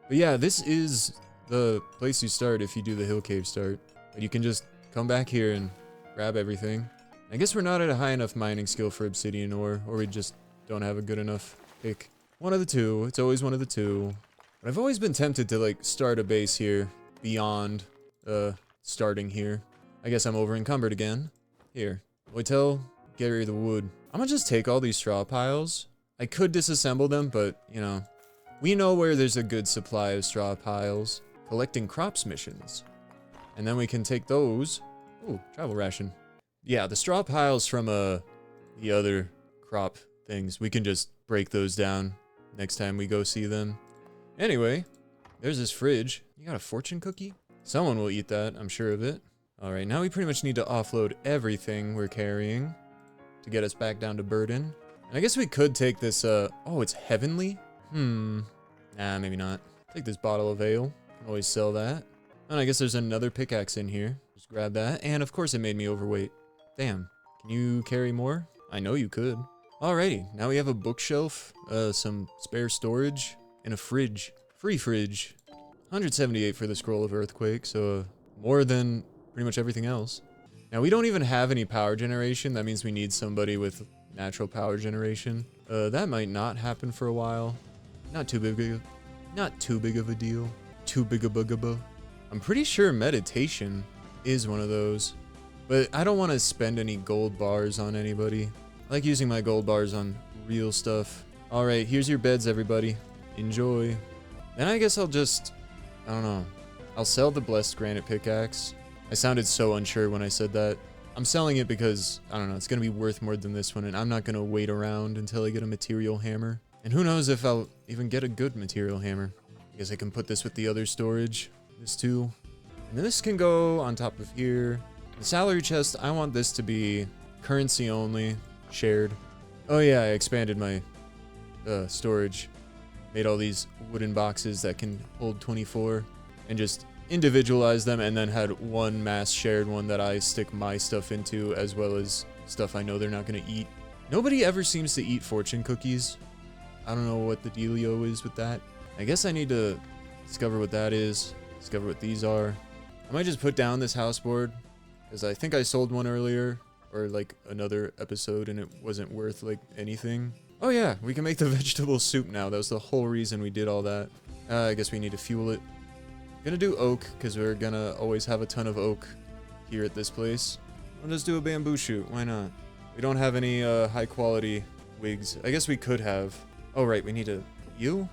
But yeah, this is the place you start if you do the hill cave start. But you can just come back here and grab everything. I guess we're not at a high enough mining skill for obsidian ore, or we just don't have a good enough pick. One of the two. It's always one of the two. But I've always been tempted to, like, start a base here beyond starting here. I guess I'm over encumbered again. Here. Waitel, get rid of the wood. I'm gonna just take all these straw piles. I could disassemble them, but, you know, we know where there's a good supply of straw piles. Collecting crops missions. And then we can take those. Ooh, travel ration. Yeah, the straw piles from the other crop things, we can just break those down next time we go see them. Anyway, there's this fridge. You got a fortune cookie? Someone will eat that, I'm sure of it. Alright, now we pretty much need to offload everything we're carrying to get us back down to burden. And I guess we could take this, oh, it's heavenly? Nah, maybe not. Take this bottle of ale. Can always sell that. And I guess there's another pickaxe in here. Just grab that. And of course it made me overweight. Damn. Can you carry more? I know you could. Alrighty, now we have a bookshelf, some spare storage, and a fridge. Free fridge. 178 for the Scroll of Earthquake, so more than pretty much everything else. Now we don't even have any power generation. That means we need somebody with natural power generation. That might not happen for a while. Not too big of a deal. Too big a bugaboo. I'm pretty sure meditation is one of those. But I don't want to spend any gold bars on anybody. I like using my gold bars on real stuff. Alright, here's your beds, everybody. Enjoy. Then I guess I'll just... I don't know. I'll sell the Blessed Granite Pickaxe. I sounded so unsure when I said that. I'm selling it because, I don't know, it's going to be worth more than this one, and I'm not going to wait around until I get a material hammer. And who knows if I'll even get a good material hammer. I guess I can put this with the other storage. This too. And then this can go on top of here. The salary chest, I want this to be currency only, shared. Oh yeah, I expanded my storage. Made all these wooden boxes that can hold 24 and just individualized them, and then had one mass shared one that I stick my stuff into, as well as stuff I know they're not going to eat. Nobody ever seems to eat fortune cookies. I don't know what the dealio is with that. I guess I need to discover what that is, discover what these are. I might just put down this houseboard, because I think I sold one earlier, or like another episode, and it wasn't worth like anything. Oh yeah, we can make the vegetable soup now. That was the whole reason we did all that. I guess we need to fuel it. Gonna do oak, because we're gonna always have a ton of oak here at this place. I'll just do a bamboo shoot, why not? We don't have any high quality wigs. I guess we could have. Oh right, we need a... You?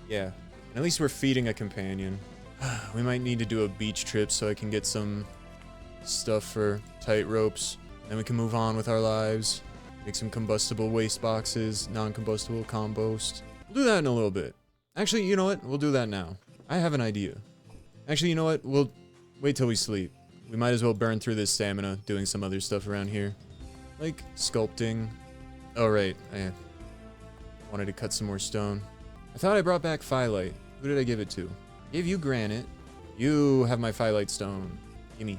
Yeah. At least we're feeding a companion. We might need to do a beach trip so I can get some stuff for tight ropes. Then we can move on with our lives. Make some combustible waste boxes, non-combustible compost. We'll do that in a little bit. Actually, you know what? We'll do that now. I have an idea. Actually, you know what? We'll wait till we sleep. We might as well burn through this stamina doing some other stuff around here. Like sculpting. Oh, right. I wanted to cut some more stone. I thought I brought back phyllite. Who did I give it to? Gave you granite. You have my phyllite stone. Gimme.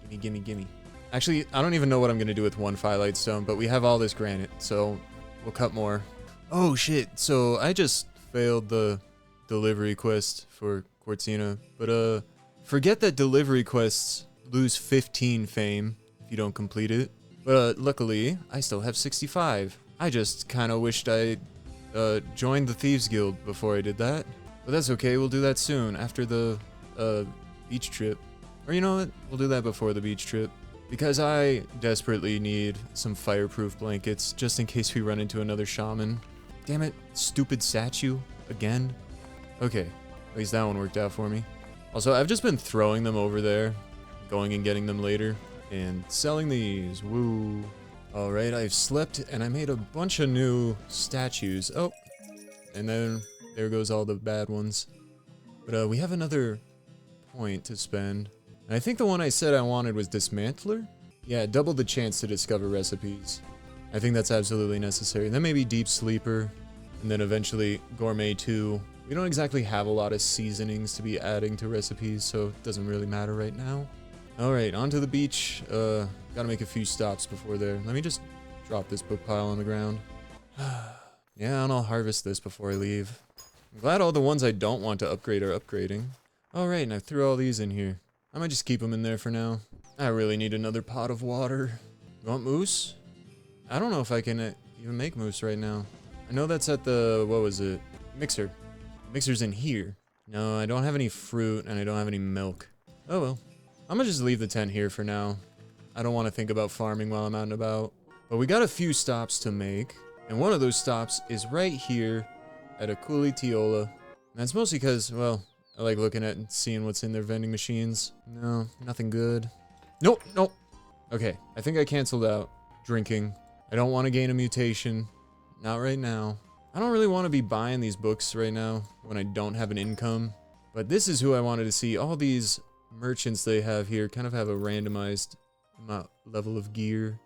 Gimme, gimme, gimme. Actually, I don't even know what I'm going to do with one phyllite stone, but we have all this granite, so we'll cut more. Oh, shit. So I just failed the delivery quest for Quartzina, but forget that delivery quests lose 15 fame if you don't complete it. But luckily, I still have 65. I just kind of wished I joined the Thieves Guild before I did that. But that's okay, we'll do that soon, after the beach trip. Or you know what, we'll do that before the beach trip. Because I desperately need some fireproof blankets, just in case we run into another shaman. Damn it, stupid statue, again. Okay, at least that one worked out for me. Also, I've just been throwing them over there, going and getting them later, and selling these, woo. Alright, I've slept, and I made a bunch of new statues. Oh, and then there goes all the bad ones. But we have another point to spend. And I think the one I said I wanted was Dismantler? Yeah, double the chance to discover recipes. I think that's absolutely necessary. Then maybe Deep Sleeper, and then eventually Gourmet 2. We don't exactly have a lot of seasonings to be adding to recipes, so it doesn't really matter right now. Alright, on to the beach. Gotta make a few stops before there. Let me just drop this book pile on the ground. Yeah, and I'll harvest this before I leave. I'm glad all the ones I don't want to upgrade are upgrading. Alright, and I threw all these in here. I might just keep them in there for now. I really need another pot of water. You want moose? I don't know if I can even make moose right now. I know that's at the, what was it? Mixer. Mixer's in here. No, I don't have any fruit and I don't have any milk. Oh well. I'm gonna just leave the tent here for now. I don't want to think about farming while I'm out and about. But we got a few stops to make. And one of those stops is right here at a Tiola. And that's mostly because, well, I like looking at and seeing what's in their vending machines. No, nothing good. Nope, nope. Okay, I think I canceled out drinking. I don't want to gain a mutation. Not right now. I don't really want to be buying these books right now when I don't have an income. But this is who I wanted to see. All these merchants they have here kind of have a randomized level of gear.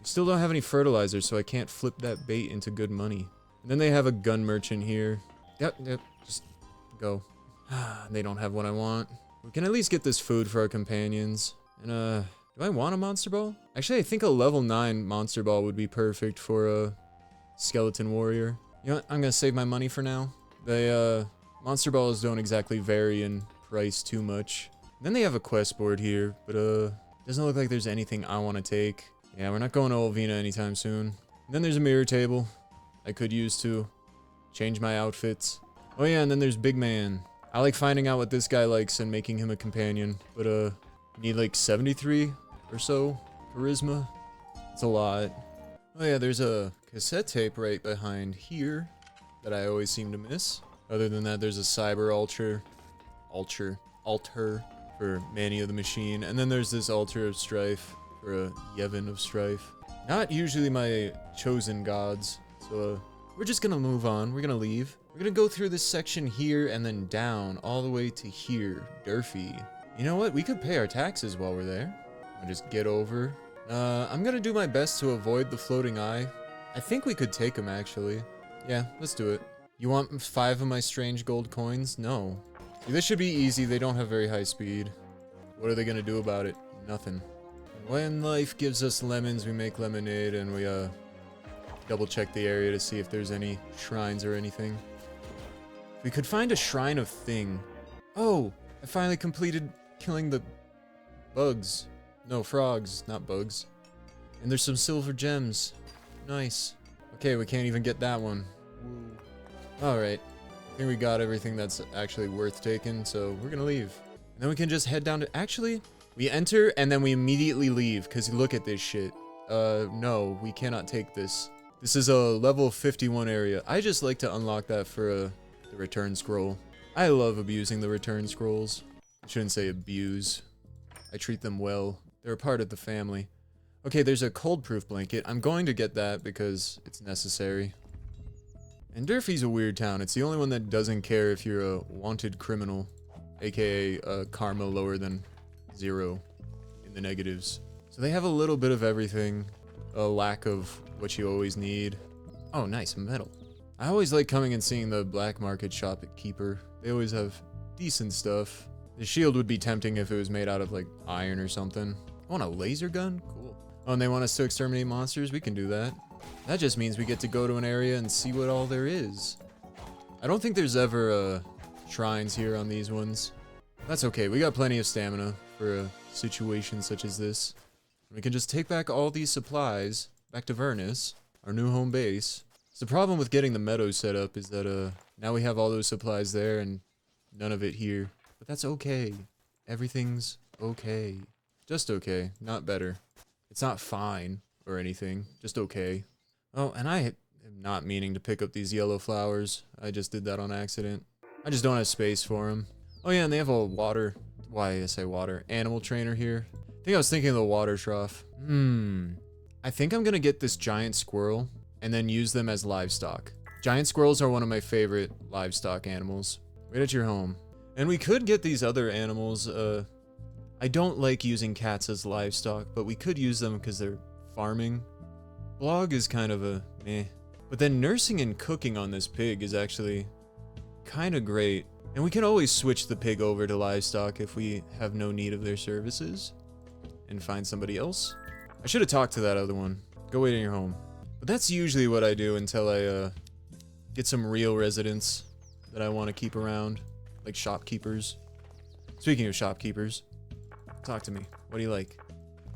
Still don't have any fertilizer, so I can't flip that bait into good money. And then they have a gun merchant here. Yep, just go. They don't have what I want. We can at least get this food for our companions. And do I want a monster ball? Actually, I think a level 9 monster ball would be perfect for a skeleton warrior. You know what? I'm gonna save my money for now. They monster balls don't exactly vary in price too much. Then they have a quest board here, but doesn't look like there's anything I want to take. Yeah, we're not going to Olvina anytime soon. And then there's a mirror table I could use to change my outfits. Oh yeah, and then there's Big Man. I like finding out what this guy likes and making him a companion, but you need like 73 or so charisma. It's a lot. Oh yeah, there's a cassette tape right behind here that I always seem to miss. Other than that, there's a cyber altar for Manny of the Machine, and then there's this altar of strife for a Yevon of strife. Not usually my chosen gods, so we're just gonna move on. We're gonna leave. We're gonna go through this section here and then down all the way to here. Durfee. You know what? We could pay our taxes while we're there. And just get over. I'm gonna do my best to avoid the floating eye. I think we could take them, actually. Yeah, let's do it. You want 5 of my strange gold coins? No. See, this should be easy. They don't have very high speed. What are they gonna do about it? Nothing. When life gives us lemons, we make lemonade, and we, double check the area to see if there's any shrines or anything. We could find a shrine of thing. Oh, I finally completed killing the bugs. No, frogs, not bugs. And there's some silver gems. Nice. Okay, we can't even get that one. Alright. I think we got everything that's actually worth taking, so we're gonna leave. And then we can just head down to... Actually, we enter and then we immediately leave, because look at this shit. No, we cannot take this. This is a level 51 area. I just like to unlock that for the return scroll. I love abusing the return scrolls. I shouldn't say abuse. I treat them well. They're a part of the family. Okay, there's a cold-proof blanket. I'm going to get that because it's necessary. And Durfee's a weird town. It's the only one that doesn't care if you're a wanted criminal, aka karma lower than 0 in the negatives. So they have a little bit of everything. A lack of what you always need. Oh, nice, metal. I always like coming and seeing the black market shop at Keeper. They always have decent stuff. The shield would be tempting if it was made out of, like, iron or something. I want a laser gun? Cool. Oh, and they want us to exterminate monsters? We can do that. That just means we get to go to an area and see what all there is. I don't think there's ever, shrines here on these ones. That's okay, we got plenty of stamina for a situation such as this. We can just take back all these supplies back to Vernus, our new home base. So the problem with getting the meadow set up is that, now we have all those supplies there and none of it here. But that's okay. Everything's okay. Just okay, not better. It's not fine or anything, just okay. Oh, and I am not meaning to pick up these yellow flowers. I just did that on accident. I just don't have space for them. Oh yeah, and they have a water, why I say water, animal trainer here. I think I was thinking of the water trough. I think I'm gonna get this giant squirrel and then use them as livestock. Giant squirrels are one of my favorite livestock animals. Right at your home. And we could get these other animals, I don't like using cats as livestock, but we could use them because they're farming. Blog is kind of a meh. But then nursing and cooking on this pig is actually kind of great. And we can always switch the pig over to livestock if we have no need of their services. And find somebody else. I should have talked to that other one. Go wait in your home. But that's usually what I do until I get some real residents that I want to keep around. Like shopkeepers. Speaking of shopkeepers. Talk to me. What do you like?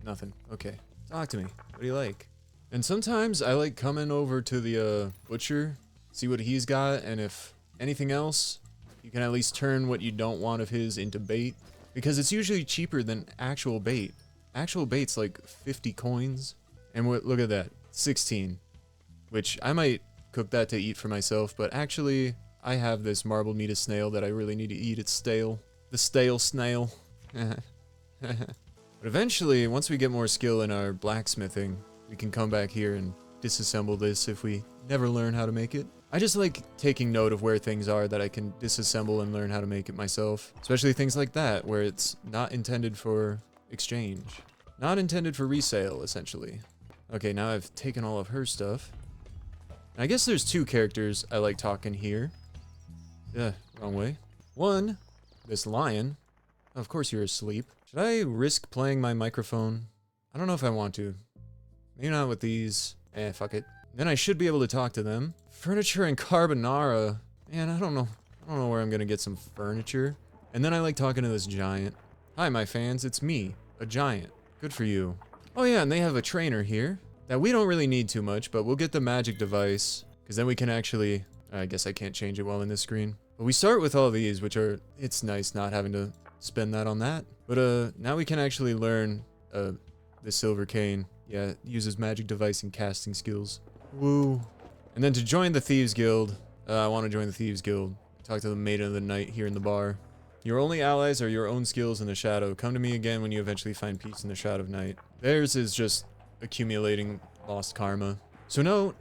Nothing. Okay. Talk to me. What do you like? And sometimes I like coming over to the butcher, see what he's got, and if anything else, you can at least turn what you don't want of his into bait. Because it's usually cheaper than actual bait. Actual bait's like 50 coins. And look at that. 16. Which I might cook that to eat for myself, but actually I have this marbled meat of snail that I really need to eat. It's stale. The stale snail. But eventually, once we get more skill in our blacksmithing, we can come back here and disassemble this if we never learn how to make it. I just like taking note of where things are that I can disassemble and learn how to make it myself. Especially things like that, where it's not intended for exchange. Not intended for resale, essentially. Okay, now I've taken all of her stuff. And I guess there's 2 characters I like talking here. Wrong way. One, this lion. Of course you're asleep. Should I risk playing my microphone? I don't know if I want to. Maybe not with these. Fuck it. Then I should be able to talk to them. Furniture and carbonara. Man, I don't know where I'm gonna get some furniture. And then I like talking to this giant. Hi, my fans, it's me, a giant. Good for you. Oh yeah, and they have a trainer here that we don't really need too much, but we'll get the magic device, because then we can actually... I guess I can't change it while in this screen. But we start with all these, which are... It's nice not having to spend that on that. But now we can actually learn the silver cane. Yeah, it uses magic device and casting skills. Woo. And then to join the Thieves Guild, I want to join the Thieves Guild. Talk to the Maiden of the Night here in the bar. Your only allies are your own skills in the shadow. Come to me again when you eventually find peace in the shadow of night. Theirs is just accumulating lost karma. So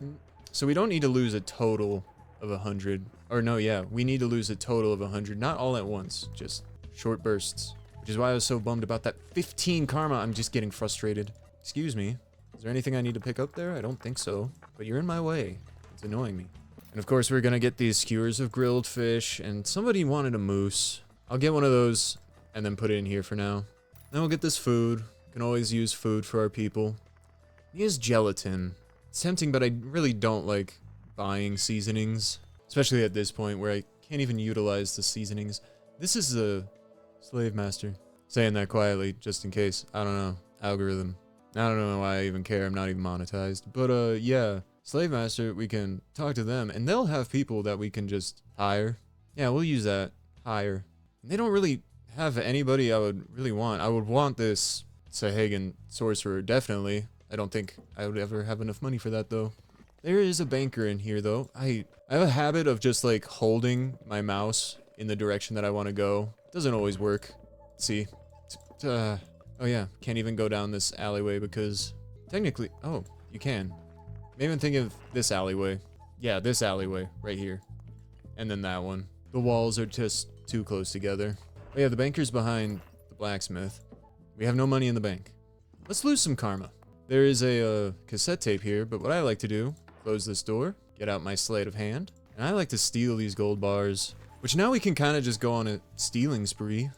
we don't need to lose a total of 100. Or no, yeah, we need to lose a total of 100. Not all at once, just short bursts. Which is why I was so bummed about that 15 karma. I'm just getting frustrated. Excuse me. Is there anything I need to pick up there? I don't think so. But you're in my way. It's annoying me. And of course, we're gonna get these skewers of grilled fish. And somebody wanted a moose. I'll get one of those and then put it in here for now. Then we'll get this food. Can always use food for our people. Use gelatin. It's tempting, but I really don't like buying seasonings. Especially at this point where I can't even utilize the seasonings. This is a slave master. Saying that quietly, just in case. I don't know. Algorithm. I don't know why I even care. I'm not even monetized. But, yeah. Slave master, we can talk to them. And they'll have people that we can just hire. Yeah, we'll use that. Hire. They don't really have anybody I would really want. I would want this Sahagan sorcerer, definitely. I don't think I would ever have enough money for that, though. There is a banker in here, though. I have a habit of just, like, holding my mouse in the direction that I want to go. Doesn't always work. Let's see. Oh, yeah. Can't even go down this alleyway because technically... Oh, you can. Maybe I'm thinking of this alleyway. Yeah, this alleyway right here. And then that one. The walls are just too close together. Oh, yeah, the banker's behind the blacksmith. We have no money in the bank. Let's lose some karma. There is a cassette tape here, but what I like to do, close this door, get out my sleight of hand, and I like to steal these gold bars, which now we can kind of just go on a stealing spree.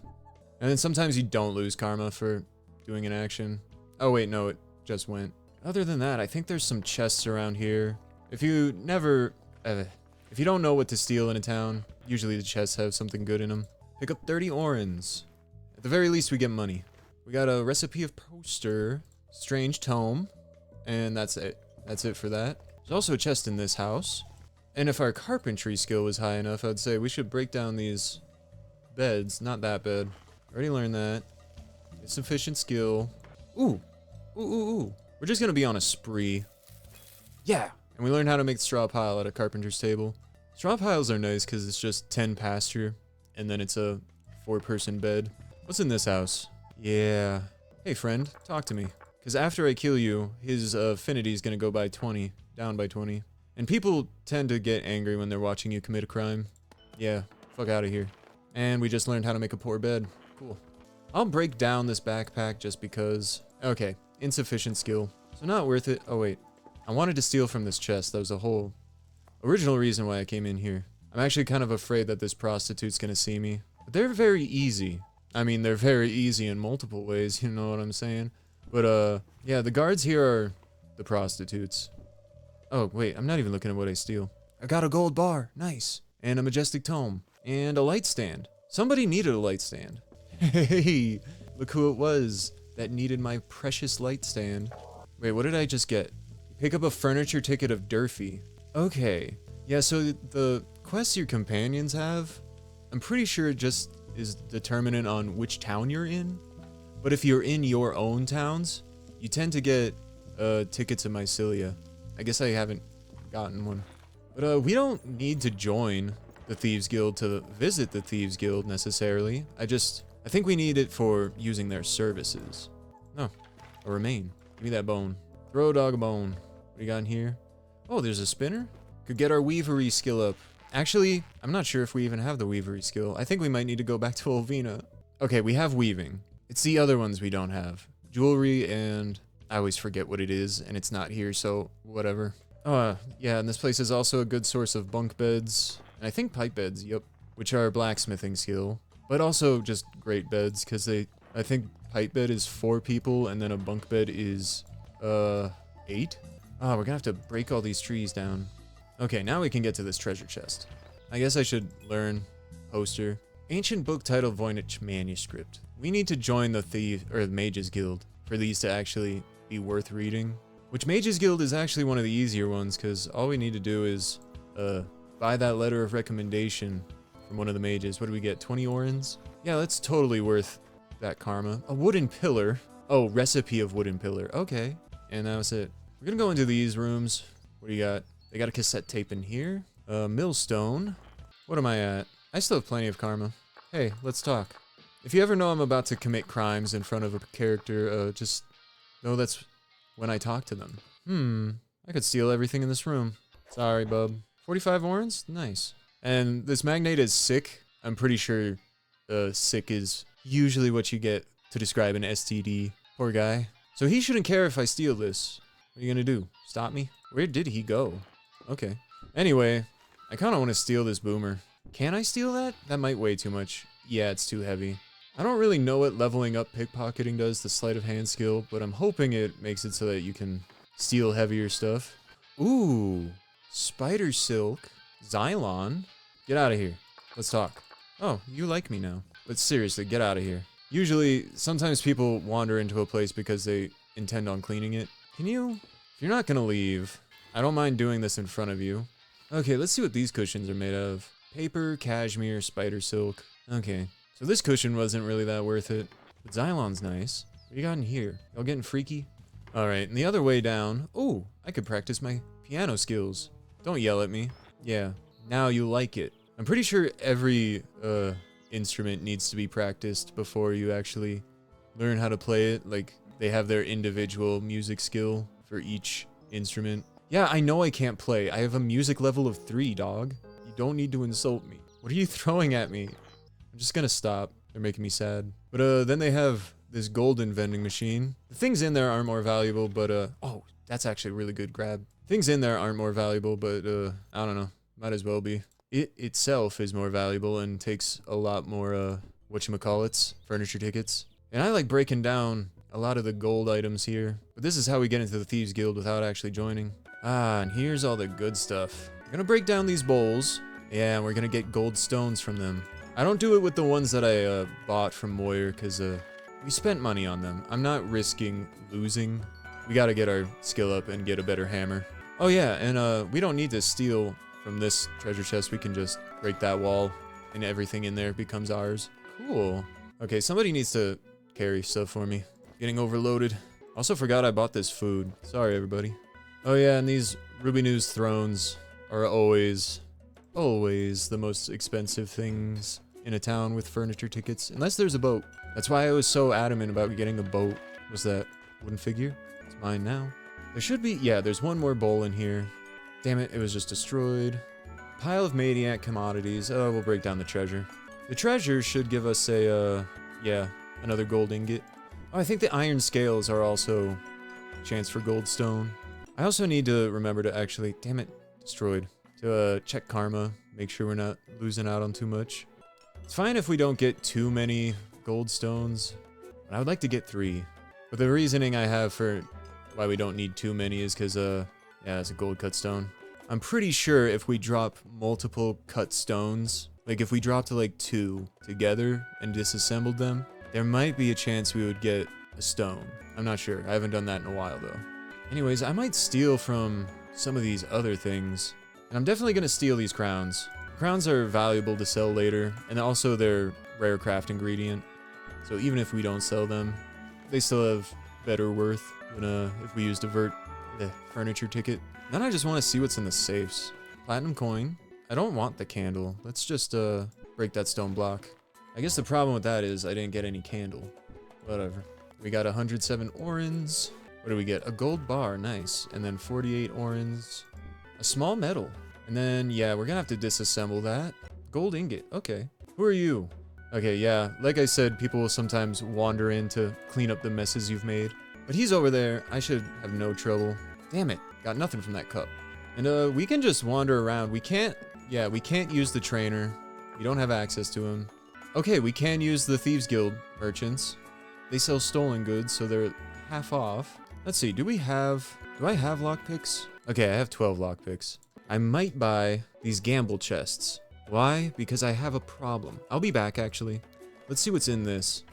And then sometimes you don't lose karma for doing an action. Oh wait, no, it just went. Other than that, I think there's some chests around here. If you don't know what to steal in a town, usually the chests have something good in them. Pick up 30 orens. At the very least, we get money. We got a recipe of poster, strange tome, and that's it. That's it for that. There's also a chest in this house. And if our carpentry skill was high enough, I'd say we should break down these beds. Not that bad. Already learned that. Sufficient skill. Ooh. Ooh, ooh, ooh. We're just gonna be on a spree. Yeah. And we learned how to make the straw pile at a carpenter's table. Straw piles are nice because it's just 10 pasture. And then it's a 4-person bed. What's in this house? Yeah. Hey, friend. Talk to me. Because after I kill you, his affinity is gonna go by 20. Down by 20. And people tend to get angry when they're watching you commit a crime. Yeah. Fuck out of here. And we just learned how to make a poor bed. Cool. I'll break down this backpack just because... Okay. Insufficient skill. So not worth it. Oh, wait. I wanted to steal from this chest. That was the whole original reason why I came in here. I'm actually kind of afraid that this prostitute's gonna see me. But they're very easy. I mean, they're very easy in multiple ways, you know what I'm saying? But, yeah, the guards here are the prostitutes. Oh, wait, I'm not even looking at what I steal. I got a gold bar. Nice. And a majestic tome. And a light stand. Somebody needed a light stand. Hey, look who it was that needed my precious light stand. Wait, what did I just get? Pick up a furniture ticket of Durfee. Okay. Yeah, so the quests your companions have, I'm pretty sure it just is determinant on which town you're in. But if you're in your own towns, you tend to get tickets in Mysilia. I guess I haven't gotten one. But we don't need to join the Thieves Guild to visit the Thieves Guild necessarily. I think we need it for using their services. No, a remain. Give me that bone. Throw a dog a bone. What do you got in here? Oh, there's a spinner? Could get our weavery skill up. Actually, I'm not sure if we even have the weavery skill. I think we might need to go back to Olvina. Okay, we have weaving. It's the other ones we don't have. Jewelry and... I always forget what it is, and it's not here, so whatever. Oh, yeah, and this place is also a good source of bunk beds. And I think pipe beds, yep. Which are blacksmithing skill. But also just great beds, because I think pipe bed is 4 people, and then a bunk bed is, 8? Oh, we're gonna have to break all these trees down. Okay, now we can get to this treasure chest. I guess I should learn poster. Ancient book titled Voynich Manuscript. We need to join the Mages Guild for these to actually be worth reading. Which Mages Guild is actually one of the easier ones, because all we need to do is, buy that letter of recommendation from one of the mages. What do we get? 20 orens? Yeah, that's totally worth that karma. A wooden pillar. Oh, recipe of wooden pillar. Okay. And that was it. We're gonna go into these rooms. What do you got? They got a cassette tape in here. Millstone. What am I at? I still have plenty of karma. Hey, let's talk. If you ever know I'm about to commit crimes in front of a character, just know that's when I talk to them. I could steal everything in this room. Sorry, bub. 45 orange? Nice. And this magnate is sick. I'm pretty sure sick is usually what you get to describe an STD. Poor guy. So he shouldn't care if I steal this. What are you gonna do? Stop me? Where did he go? Okay. Anyway, I kind of want to steal this boomer. Can I steal that? That might weigh too much. Yeah, it's too heavy. I don't really know what leveling up pickpocketing does, the sleight of hand skill, but I'm hoping it makes it so that you can steal heavier stuff. Ooh, spider silk, Xylon. Get out of here. Let's talk. Oh, you like me now. But seriously, get out of here. Usually, sometimes people wander into a place because they intend on cleaning it. Can you? If you're not gonna leave, I don't mind doing this in front of you. Okay, let's see what these cushions are made of. Paper, cashmere, spider silk. Okay, so this cushion wasn't really that worth it. But Xylon's nice. What do you got in here? Y'all getting freaky? Alright, and the other way down. Oh, I could practice my piano skills. Don't yell at me. Yeah, now you like it. I'm pretty sure every instrument needs to be practiced before you actually learn how to play it. Like, they have their individual music skill for each instrument. Yeah, I know I can't play. I have a music level of 3, dog. You don't need to insult me. What are you throwing at me? I'm just gonna stop. They're making me sad. But then they have this golden vending machine. The things in there aren't more valuable, but oh, that's actually a really good grab. Things in there aren't more valuable, but I don't know. Might as well be. It itself is more valuable and takes a lot more whatchamacallits, furniture tickets. And I like breaking down a lot of the gold items here. But this is how we get into the Thieves Guild without actually joining. Ah, and here's all the good stuff. We're gonna break down these bowls. Yeah, and we're gonna get gold stones from them. I don't do it with the ones that I bought from Moyer, because we spent money on them. I'm not risking losing. We gotta get our skill up and get a better hammer. Oh yeah, and we don't need to steal from this treasure chest. We can just break that wall, and everything in there becomes ours. Cool. Okay, somebody needs to carry stuff for me. Getting overloaded. Also forgot I bought this food. Sorry, everybody. Oh yeah, and these Ruby News thrones are always the most expensive things in a town with furniture tickets, unless there's a boat. That's why I was so adamant about getting a boat. Was that wooden figure? It's mine now. There should be, yeah, there's one more bowl in here. Damn it, it was just destroyed. Pile of maniac commodities. Oh, we'll break down the treasure. The treasure should give us a, yeah, another gold ingot. Oh, I think the iron scales are also a chance for gold stone. I also need to remember to actually, damn it, destroyed. To check karma, make sure we're not losing out on too much. It's fine if we don't get too many gold stones, but I would like to get 3. But the reasoning I have for why we don't need too many is because, yeah, it's a gold cut stone. I'm pretty sure if we drop multiple cut stones, like if we dropped to like 2 together and disassembled them, there might be a chance we would get a stone. I'm not sure. I haven't done that in a while though. Anyways, I might steal from some of these other things. And I'm definitely gonna steal these crowns. Crowns are valuable to sell later, and also they're rare craft ingredient. So even if we don't sell them, they still have better worth than if we used the furniture ticket. Then I just want to see what's in the safes. Platinum coin. I don't want the candle. Let's just break that stone block. I guess the problem with that is I didn't get any candle. Whatever. We got 107 orange. What do we get? A gold bar, nice. And then 48 orange. A small metal. And then, yeah, we're gonna have to disassemble that. Gold ingot, okay. Who are you? Okay, yeah, like I said, people will sometimes wander in to clean up the messes you've made. But he's over there, I should have no trouble. Damn it, got nothing from that cup. And we can just wander around. We can't use the trainer. We don't have access to him. Okay, we can use the Thieves Guild merchants. They sell stolen goods, so they're half off. Let's see, do I have lockpicks? Okay, I have 12 lockpicks. I might buy these gamble chests. Why? Because I have a problem. I'll be back, actually. Let's see what's in this.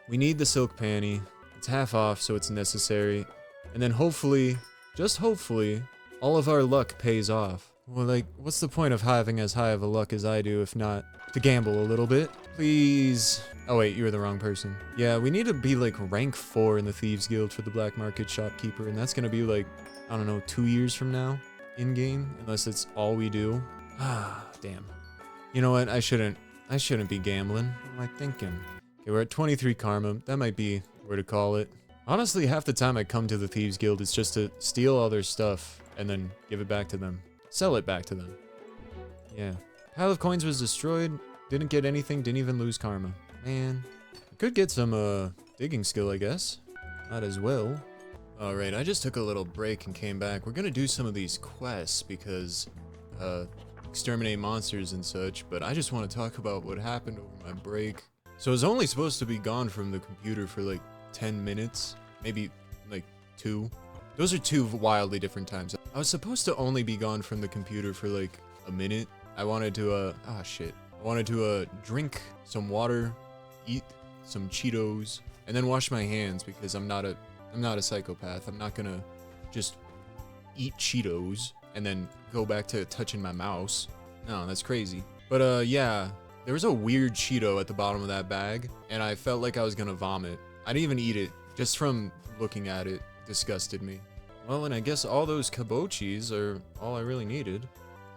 We need the silk panty. It's half off, so it's necessary. And then hopefully, just hopefully, all of our luck pays off. Well, like, what's the point of having as high of a luck as I do if not to gamble a little bit? Please. Oh wait, you were the wrong person. Yeah, we need to be like rank 4 in the Thieves Guild for the black market shopkeeper, and that's gonna be like, I don't know, 2 years from now in-game, unless it's all we do. Ah, damn. You know what, I shouldn't be gambling. What am I thinking? Okay, we're at 23 karma. That might be where to call it. Honestly, half the time I come to the Thieves Guild, it's just to steal all their stuff and then give it back to them. sell it back to them. Yeah. Pile of coins was destroyed. Didn't get anything, didn't even lose karma. Man. I could get some, digging skill, I guess. Not as well. Alright, I just took a little break and came back. We're gonna do some of these quests because, exterminate monsters and such, but I just want to talk about what happened over my break. So I was only supposed to be gone from the computer for like 10 minutes, maybe like 2. Those are 2 wildly different times. I was supposed to only be gone from the computer for like a minute. I wanted to, I wanted to, drink some water, eat some Cheetos, and then wash my hands because I'm not a psychopath. I'm not gonna just eat Cheetos and then go back to touching my mouse. No, that's crazy. But yeah, there was a weird Cheeto at the bottom of that bag, and I felt like I was gonna vomit. I didn't even eat it. Just from looking at it, disgusted me. Well, and I guess all those kabochis are all I really needed.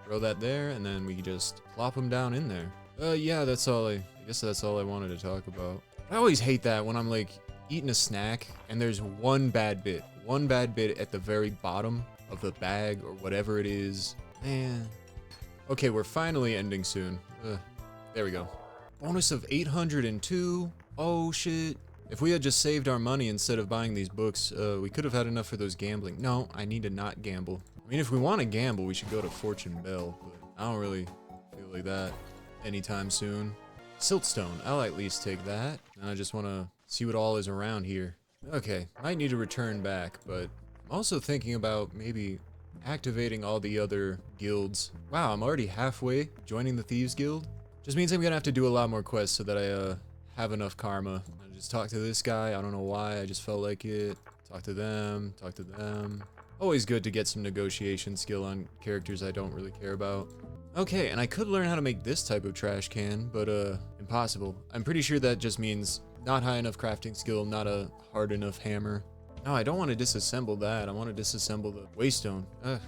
Throw that there, and then we just plop them down in there. Yeah, that's all I guess that's all I wanted to talk about. I always hate that when I'm like eating a snack, and there's one bad bit at the very bottom of the bag or whatever it is. Man. Okay, we're finally ending soon. There we go. Bonus of 802. Oh shit. If we had just saved our money instead of buying these books, we could have had enough for those gambling. No, I need to not gamble. I mean, if we want to gamble, we should go to Fortune Bell, but I don't really feel like that anytime soon. Siltstone, I'll at least take that. And I just want to see what all is around here. Okay, might need to return back, but I'm also thinking about maybe activating all the other guilds. Wow, I'm already halfway joining the Thieves Guild. Just means I'm gonna have to do a lot more quests so that I have enough karma. I just talk to this guy, I don't know why, I just felt like it. Talk to them, talk to them. Always good to get some negotiation skill on characters I don't really care about. Okay, and I could learn how to make this type of trash can, but impossible. I'm pretty sure that just means not high enough crafting skill, not a hard enough hammer. No, I don't want to disassemble that. I want to disassemble the waystone. Go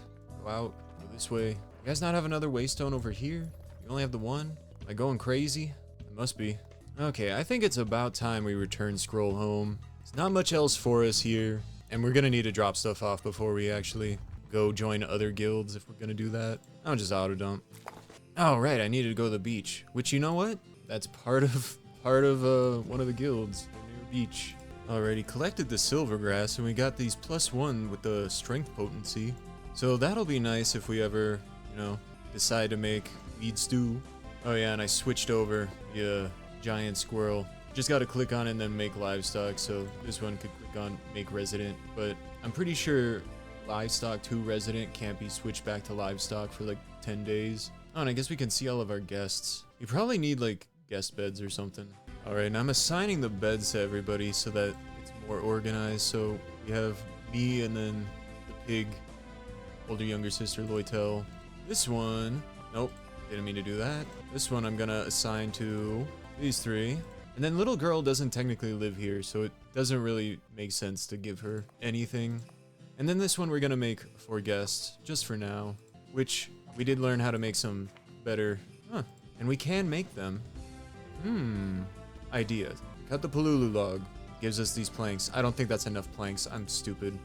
out, go this way. You guys not have another waystone over here? You only have the one? Am I going crazy? It must be. Okay, I think it's about time we return Scroll home. There's not much else for us here, and we're gonna need to drop stuff off before we actually go join other guilds if we're gonna do that. I'll just auto dump. Oh, right, I needed to go to the beach, which, you know what? That's part of one of the guilds, the near beach. Alrighty, collected the silver grass, and we got these +1 with the strength potency. So that'll be nice if we ever, you know, decide to make weed stew. Oh yeah, and I switched over the giant squirrel. Just gotta click on it and then make livestock, so this one could click on make resident, but I'm pretty sure livestock to resident can't be switched back to livestock for like 10 days. Oh, and I guess we can see all of our guests. We probably need like guest beds or something. Alright, and I'm assigning the beds to everybody so that it's more organized. So we have me and then the pig, older younger sister Loitel. This one, nope, didn't mean to do that. This one I'm gonna assign to these 3. And then little girl doesn't technically live here, so it doesn't really make sense to give her anything. And then this one we're gonna make for guests, just for now, which we did learn how to make some better, and we can make them. Idea. Cut the Palulu log. Gives us these planks. I don't think that's enough planks. I'm stupid.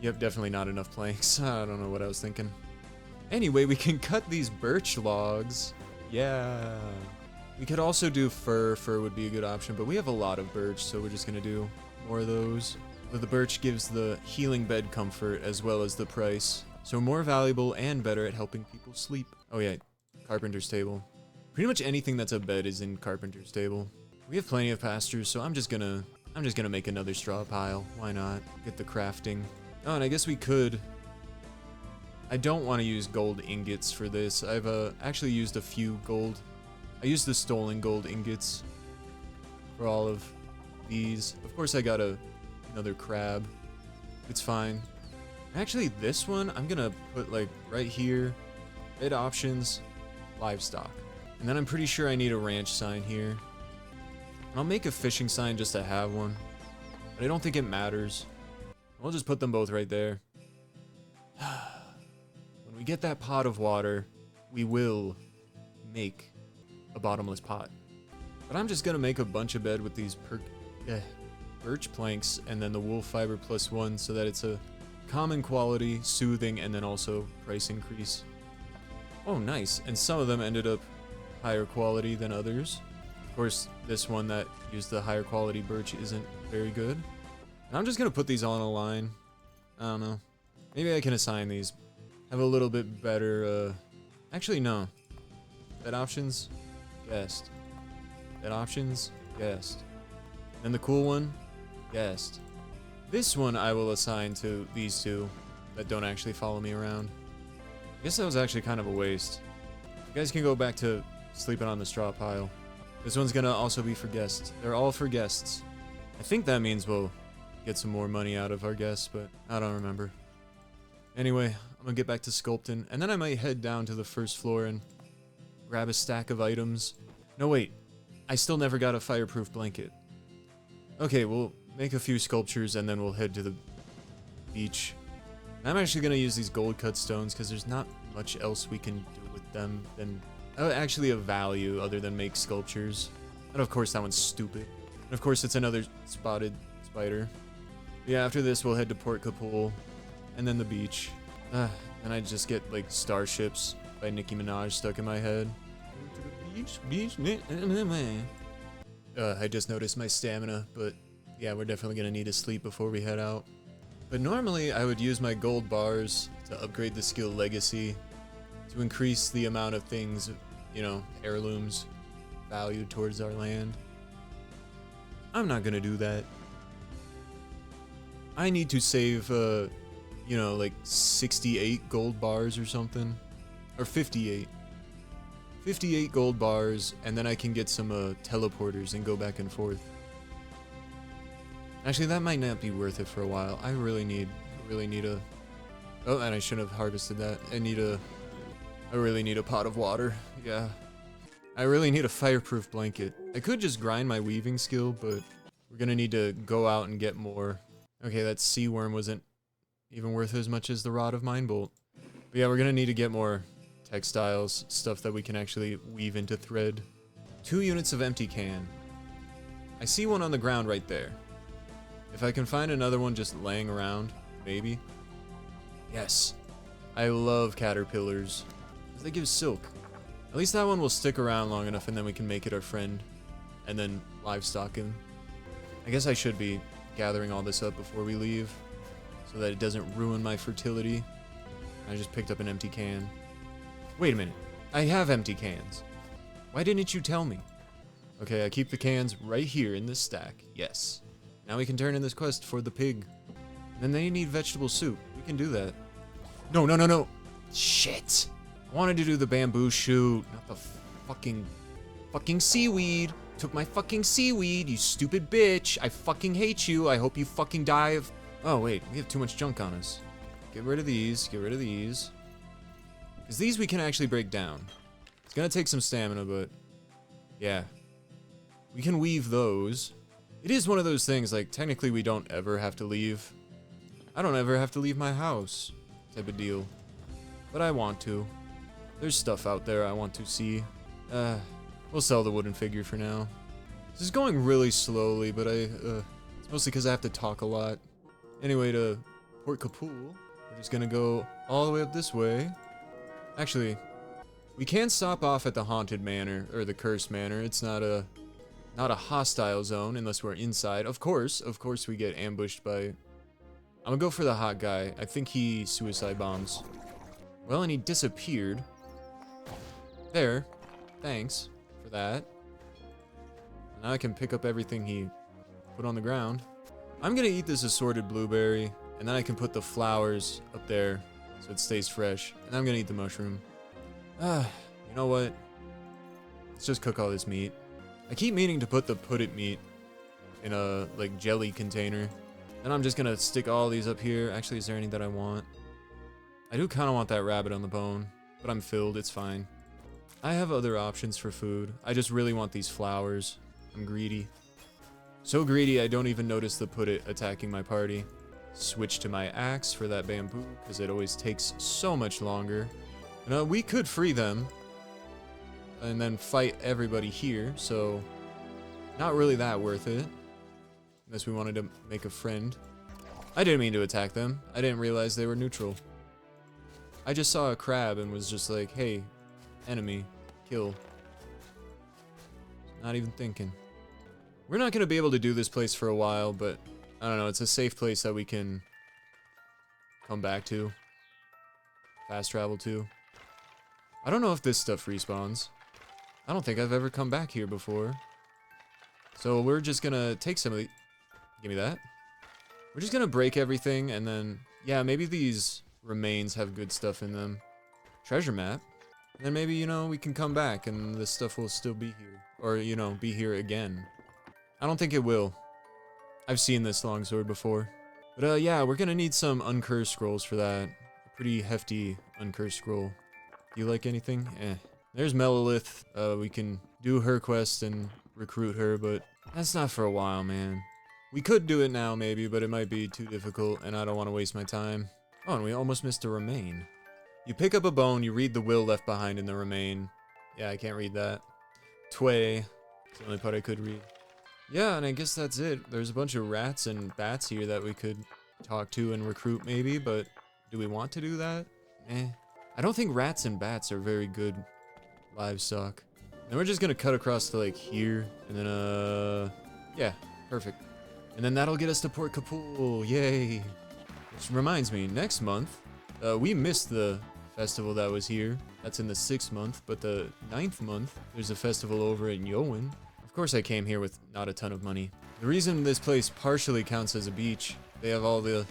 Yep, definitely not enough planks. I don't know what I was thinking. Anyway, we can cut these birch logs. Yeah. We could also do fir. Fir would be a good option, but we have a lot of birch, so we're just gonna do more of those. The birch gives the healing bed comfort as well as the price. So more valuable and better at helping people sleep. Oh yeah, carpenter's table. Pretty much anything that's a bed is in carpenter's table. We have plenty of pastures, so I'm just gonna make another straw pile. Why not? Get the crafting. Oh, and I guess we could. I don't want to use gold ingots for this. I've actually used a few gold. I used the stolen gold ingots for all of these. Of course, I got another crab. It's fine. Actually, this one I'm gonna put like right here. Bed options, livestock, and then I'm pretty sure I need a ranch sign here. I'll make a fishing sign just to have one, but I don't think it matters. I'll just put them both right there. When we get that pot of water, we will make a bottomless pot. But I'm just gonna make a bunch of bed with these birch planks and then the wool fiber +1 so that it's a common quality, soothing, and then also price increase. Oh, nice. And some of them ended up higher quality than others. Of course, this one that used the higher quality birch isn't very good. And I'm just gonna put these all in a line. I don't know. Maybe I can assign these. Have a little bit better, actually, no. Bed options, guessed. Bed options, guessed. And the cool one, guessed. This one I will assign to these two that don't actually follow me around. I guess that was actually kind of a waste. You guys can go back to sleeping on the straw pile. This one's gonna also be for guests. They're all for guests. I think that means we'll get some more money out of our guests, but I don't remember. Anyway, I'm gonna get back to sculpting, and then I might head down to the first floor and grab a stack of items. No, wait. I still never got a fireproof blanket. Okay, we'll make a few sculptures, and then we'll head to the beach. And I'm actually gonna use these gold cut stones, because there's not much else we can do with them than actually of value other than make sculptures. And of course, that one's stupid. And of course, it's another spotted spider. Yeah, after this, we'll head to Port Capul, and then the beach. And I just get, like, Starships by Nicki Minaj stuck in my head. I just noticed my stamina, but yeah, we're definitely gonna need to sleep before we head out. But normally, I would use my gold bars to upgrade the skill legacy, to increase the amount of things, you know, heirlooms valued towards our land. I'm not gonna do that. I need to save, you know, like 68 gold bars or something. Or 58. 58 gold bars, and then I can get some teleporters and go back and forth. Actually, that might not be worth it for a while. I really need a... Oh, and I shouldn't have harvested that. I really need a pot of water. Yeah. I really need a fireproof blanket. I could just grind my weaving skill, but we're gonna need to go out and get more. Okay, that sea worm wasn't even worth as much as the rod of Mindbolt. But yeah, we're gonna need to get more textiles, stuff that we can actually weave into thread. 2 units of empty can. I see one on the ground right there. If I can find another one just laying around, maybe. Yes. I love caterpillars. They give silk. At least that one will stick around long enough, and then we can make it our friend. And then livestock him. I guess I should be gathering all this up before we leave, so that it doesn't ruin my fertility. I just picked up an empty can. Wait a minute. I have empty cans. Why didn't you tell me? Okay, I keep the cans right here in this stack. Yes. Now we can turn in this quest for the pig. And then they need vegetable soup. We can do that. No, no, no, no. Shit. I wanted to do the bamboo shoot, not the fucking seaweed. Took my fucking seaweed, you stupid bitch. I fucking hate you. I hope you fucking die of... Oh, wait. We have too much junk on us. Get rid of these. Get rid of these. Because these we can actually break down. It's gonna take some stamina, but... Yeah. We can weave those. It is one of those things, like, technically we don't ever have to leave. I don't ever have to leave my house. Type of deal. But I want to. There's stuff out there I want to see. We'll sell the wooden figure for now. This is going really slowly, but it's mostly because I have to talk a lot. Anyway, to Port Capul, we're just gonna go all the way up this way. Actually, we can stop off at the Haunted Manor, or the Cursed Manor. It's not a hostile zone unless we're inside. Of course we get ambushed by... I'm gonna go for the hot guy. I think he suicide bombs. Well, and he disappeared. There. Thanks for that. Now I can pick up everything he put on the ground. I'm gonna eat this assorted blueberry, and then I can put the flowers up there so it stays fresh. And I'm gonna eat the mushroom. You know what? Let's just cook all this meat. I keep meaning to put the put-it meat in a, like, jelly container. And I'm just gonna stick all these up here. Actually, is there any that I want? I do kind of want that rabbit on the bone, but I'm filled, it's fine. I have other options for food. I just really want these flowers. I'm greedy. So greedy, I don't even notice the put-it attacking my party. Switch to my axe for that bamboo, because it always takes so much longer. And we could free them, and then fight everybody here, so not really that worth it. Unless we wanted to make a friend. I didn't mean to attack them. I didn't realize they were neutral. I just saw a crab and was just like, hey, enemy, kill. Not even thinking. We're not gonna be able to do this place for a while, but I don't know, it's a safe place that we can come back to. Fast travel to. I don't know if this stuff respawns. I don't think I've ever come back here before. So we're just gonna take some of the... Give me that. We're just gonna break everything and then... Yeah, maybe these remains have good stuff in them. Treasure map. And then maybe, you know, we can come back and this stuff will still be here. Or, you know, be here again. I don't think it will. I've seen this longsword before. But, yeah, we're gonna need some uncursed scrolls for that. A pretty hefty uncursed scroll. Do you like anything? Eh. There's Melolith. We can do her quest and recruit her, but that's not for a while, man. We could do it now, maybe, but it might be too difficult, and I don't want to waste my time. Oh, and we almost missed a remain. You pick up a bone, you read the will left behind in the remain. Yeah, I can't read that. Tway. It's the only part I could read. Yeah, and I guess that's it. There's a bunch of rats and bats here that we could talk to and recruit, maybe, but do we want to do that? Eh. I don't think rats and bats are very good livestock. And we're just gonna cut across to, like, here, and then, yeah, perfect. And then that'll get us to Port Kapul, yay! Which reminds me, next month, we missed the festival that was here. That's in the 6th month, but the 9th month, there's a festival over in Yowen. Of course I came here with not a ton of money. The reason this place partially counts as a beach, they have all the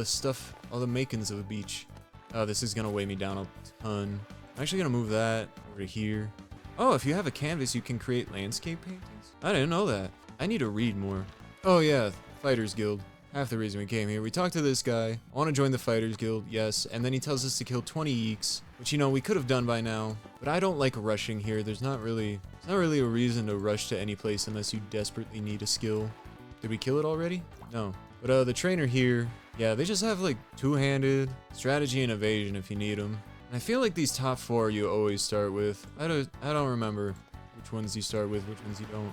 stuff, all the makings of a beach. Oh, this is gonna weigh me down a ton. I'm actually gonna move that over to here. Oh, if you have a canvas, you can create landscape paintings? I didn't know that. I need to read more. Oh yeah, Fighters Guild. Half the reason we came here. We talked to this guy. I want to join the Fighters Guild, yes. And then he tells us to kill 20 Yeeks, which, you know, we could have done by now. But I don't like rushing here. There's not really a reason to rush to any place unless you desperately need a skill. Did we kill it already? No. But the trainer here, yeah, they just have like two-handed, strategy and evasion if you need them. And I feel like these top 4 you always start with. I don't remember which ones you start with, which ones you don't.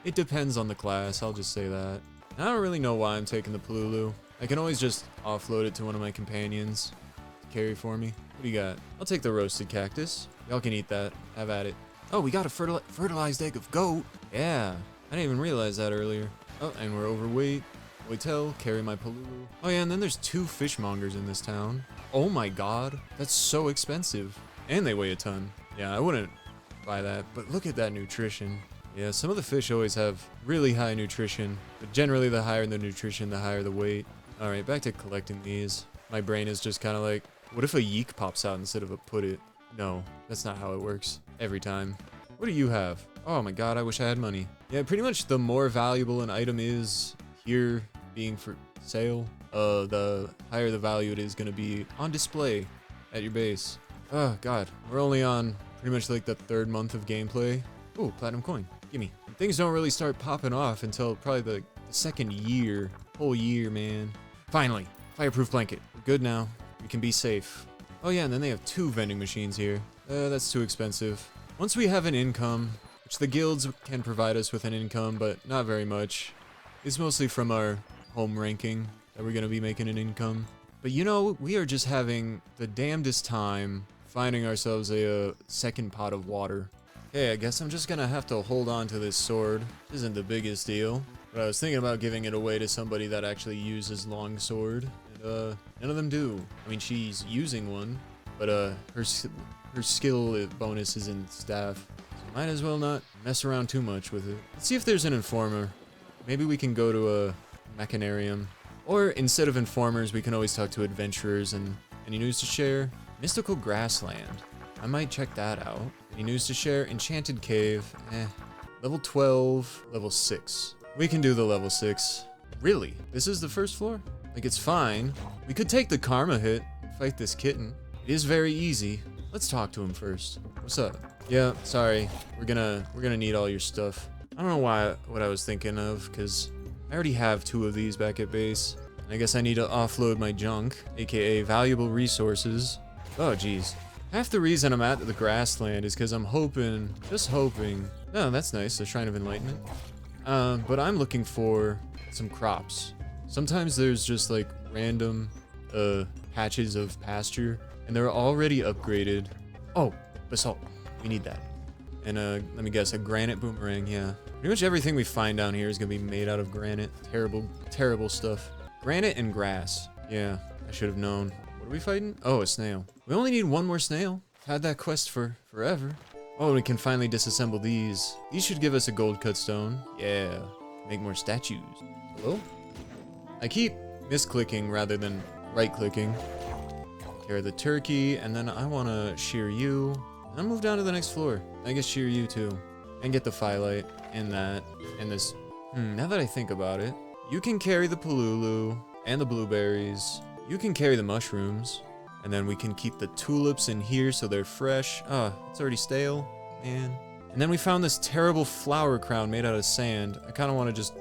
It depends on the class, I'll just say that. I don't really know why I'm taking the Palulu. I can always just offload it to one of my companions to carry for me. What do you got? I'll take the roasted cactus. Y'all can eat that. Have at it. Oh, we got a fertilized egg of goat. Yeah. I didn't even realize that earlier. Oh, and we're overweight. Hotel, carry my Palulu. Oh yeah, and then there's 2 fishmongers in this town. Oh my god. That's so expensive. And they weigh a ton. Yeah, I wouldn't buy that. But look at that nutrition. Yeah, some of the fish always have really high nutrition, but generally the higher the nutrition, the higher the weight. Alright, back to collecting these. My brain is just kind of like, what if a yeek pops out instead of a put it? No, that's not how it works. Every time. What do you have? Oh my god, I wish I had money. Yeah, pretty much the more valuable an item is here being for sale, the higher the value it is going to be on display at your base. Oh god, we're only on pretty much like the 3rd month of gameplay. Ooh, platinum coin. Gimme. Things don't really start popping off until probably the 2nd year. Whole year, man. Finally, fireproof blanket. We're good now. We can be safe. Oh yeah, and then they have 2 vending machines here. That's too expensive. Once we have an income, which the guilds can provide us with an income, but not very much. It's mostly from our home ranking that we're gonna be making an income. But you know, we are just having the damnedest time finding ourselves a 2nd pot of water. Okay, I guess I'm just gonna have to hold on to this sword. Isn't the biggest deal. But I was thinking about giving it away to somebody that actually uses longsword. And, none of them do. I mean, she's using one, but, her skill bonus is in staff. So might as well not mess around too much with it. Let's see if there's an informer. Maybe we can go to a mechanarium. Or instead of informers, we can always talk to adventurers. And any news to share? Mystical Grassland. I might check that out. Any news to share? Enchanted Cave. Level 12, level 6. We can do the level 6. Really? This is the 1st floor? Like, it's fine. We could take the karma hit and fight this kitten. It is very easy. Let's talk to him first. What's up? Yeah, sorry. We're gonna need all your stuff. I don't know what I was thinking of, because I already have 2 of these back at base. I guess I need to offload my junk, aka valuable resources. Oh, jeez. Half the reason I'm at the grassland is because I'm hoping, just hoping. Oh, that's nice, the Shrine of Enlightenment. But I'm looking for some crops. Sometimes there's just like random patches of pasture, and they're already upgraded. Oh, basalt. We need that. And let me guess, a granite boomerang, yeah. Pretty much everything we find down here is gonna be made out of granite. Terrible, terrible stuff. Granite and grass. Yeah, I should have known. What are we fighting? Oh, a snail. We only need one more snail. Had that quest for forever. Oh, we can finally disassemble these. These should give us a gold cut stone. Yeah, make more statues. Hello? I keep misclicking rather than right-clicking. Carry the turkey, and then I want to shear you. And I'll move down to the next floor. I guess shear you too. And get the firelight, and that, and this. Now that I think about it, you can carry the polulu, and the blueberries. You can carry the mushrooms. And then we can keep the tulips in here so they're fresh. It's already stale, man. And then we found this terrible flower crown made out of sand. I kind of want to just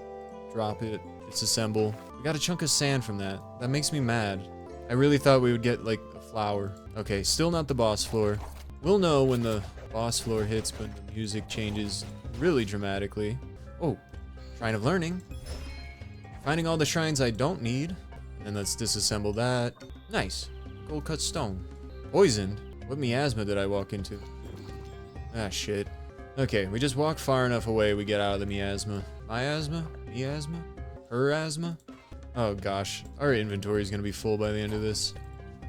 drop it, disassemble. We got a chunk of sand from that. That makes me mad. I really thought we would get, like, a flower. Okay, still not the boss floor. We'll know when the boss floor hits, but the music changes really dramatically. Oh, Shrine of Learning. Finding all the shrines I don't need. And let's disassemble that. Nice. Gold cut stone. Poisoned? What miasma did I walk into? Ah, shit. Okay, we just walk far enough away, we get out of the miasma. Miasma? Miasma? Her asthma? Oh gosh, our inventory is gonna be full by the end of this.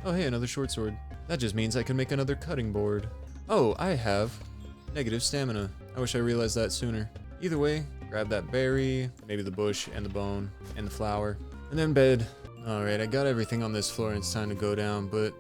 Oh hey, another short sword. That just means I can make another cutting board. Oh, I have negative stamina. I wish I realized that sooner. Either way, grab that berry, maybe the bush, and the bone, and the flower, and then bed. Alright, I got everything on this floor and it's time to go down, but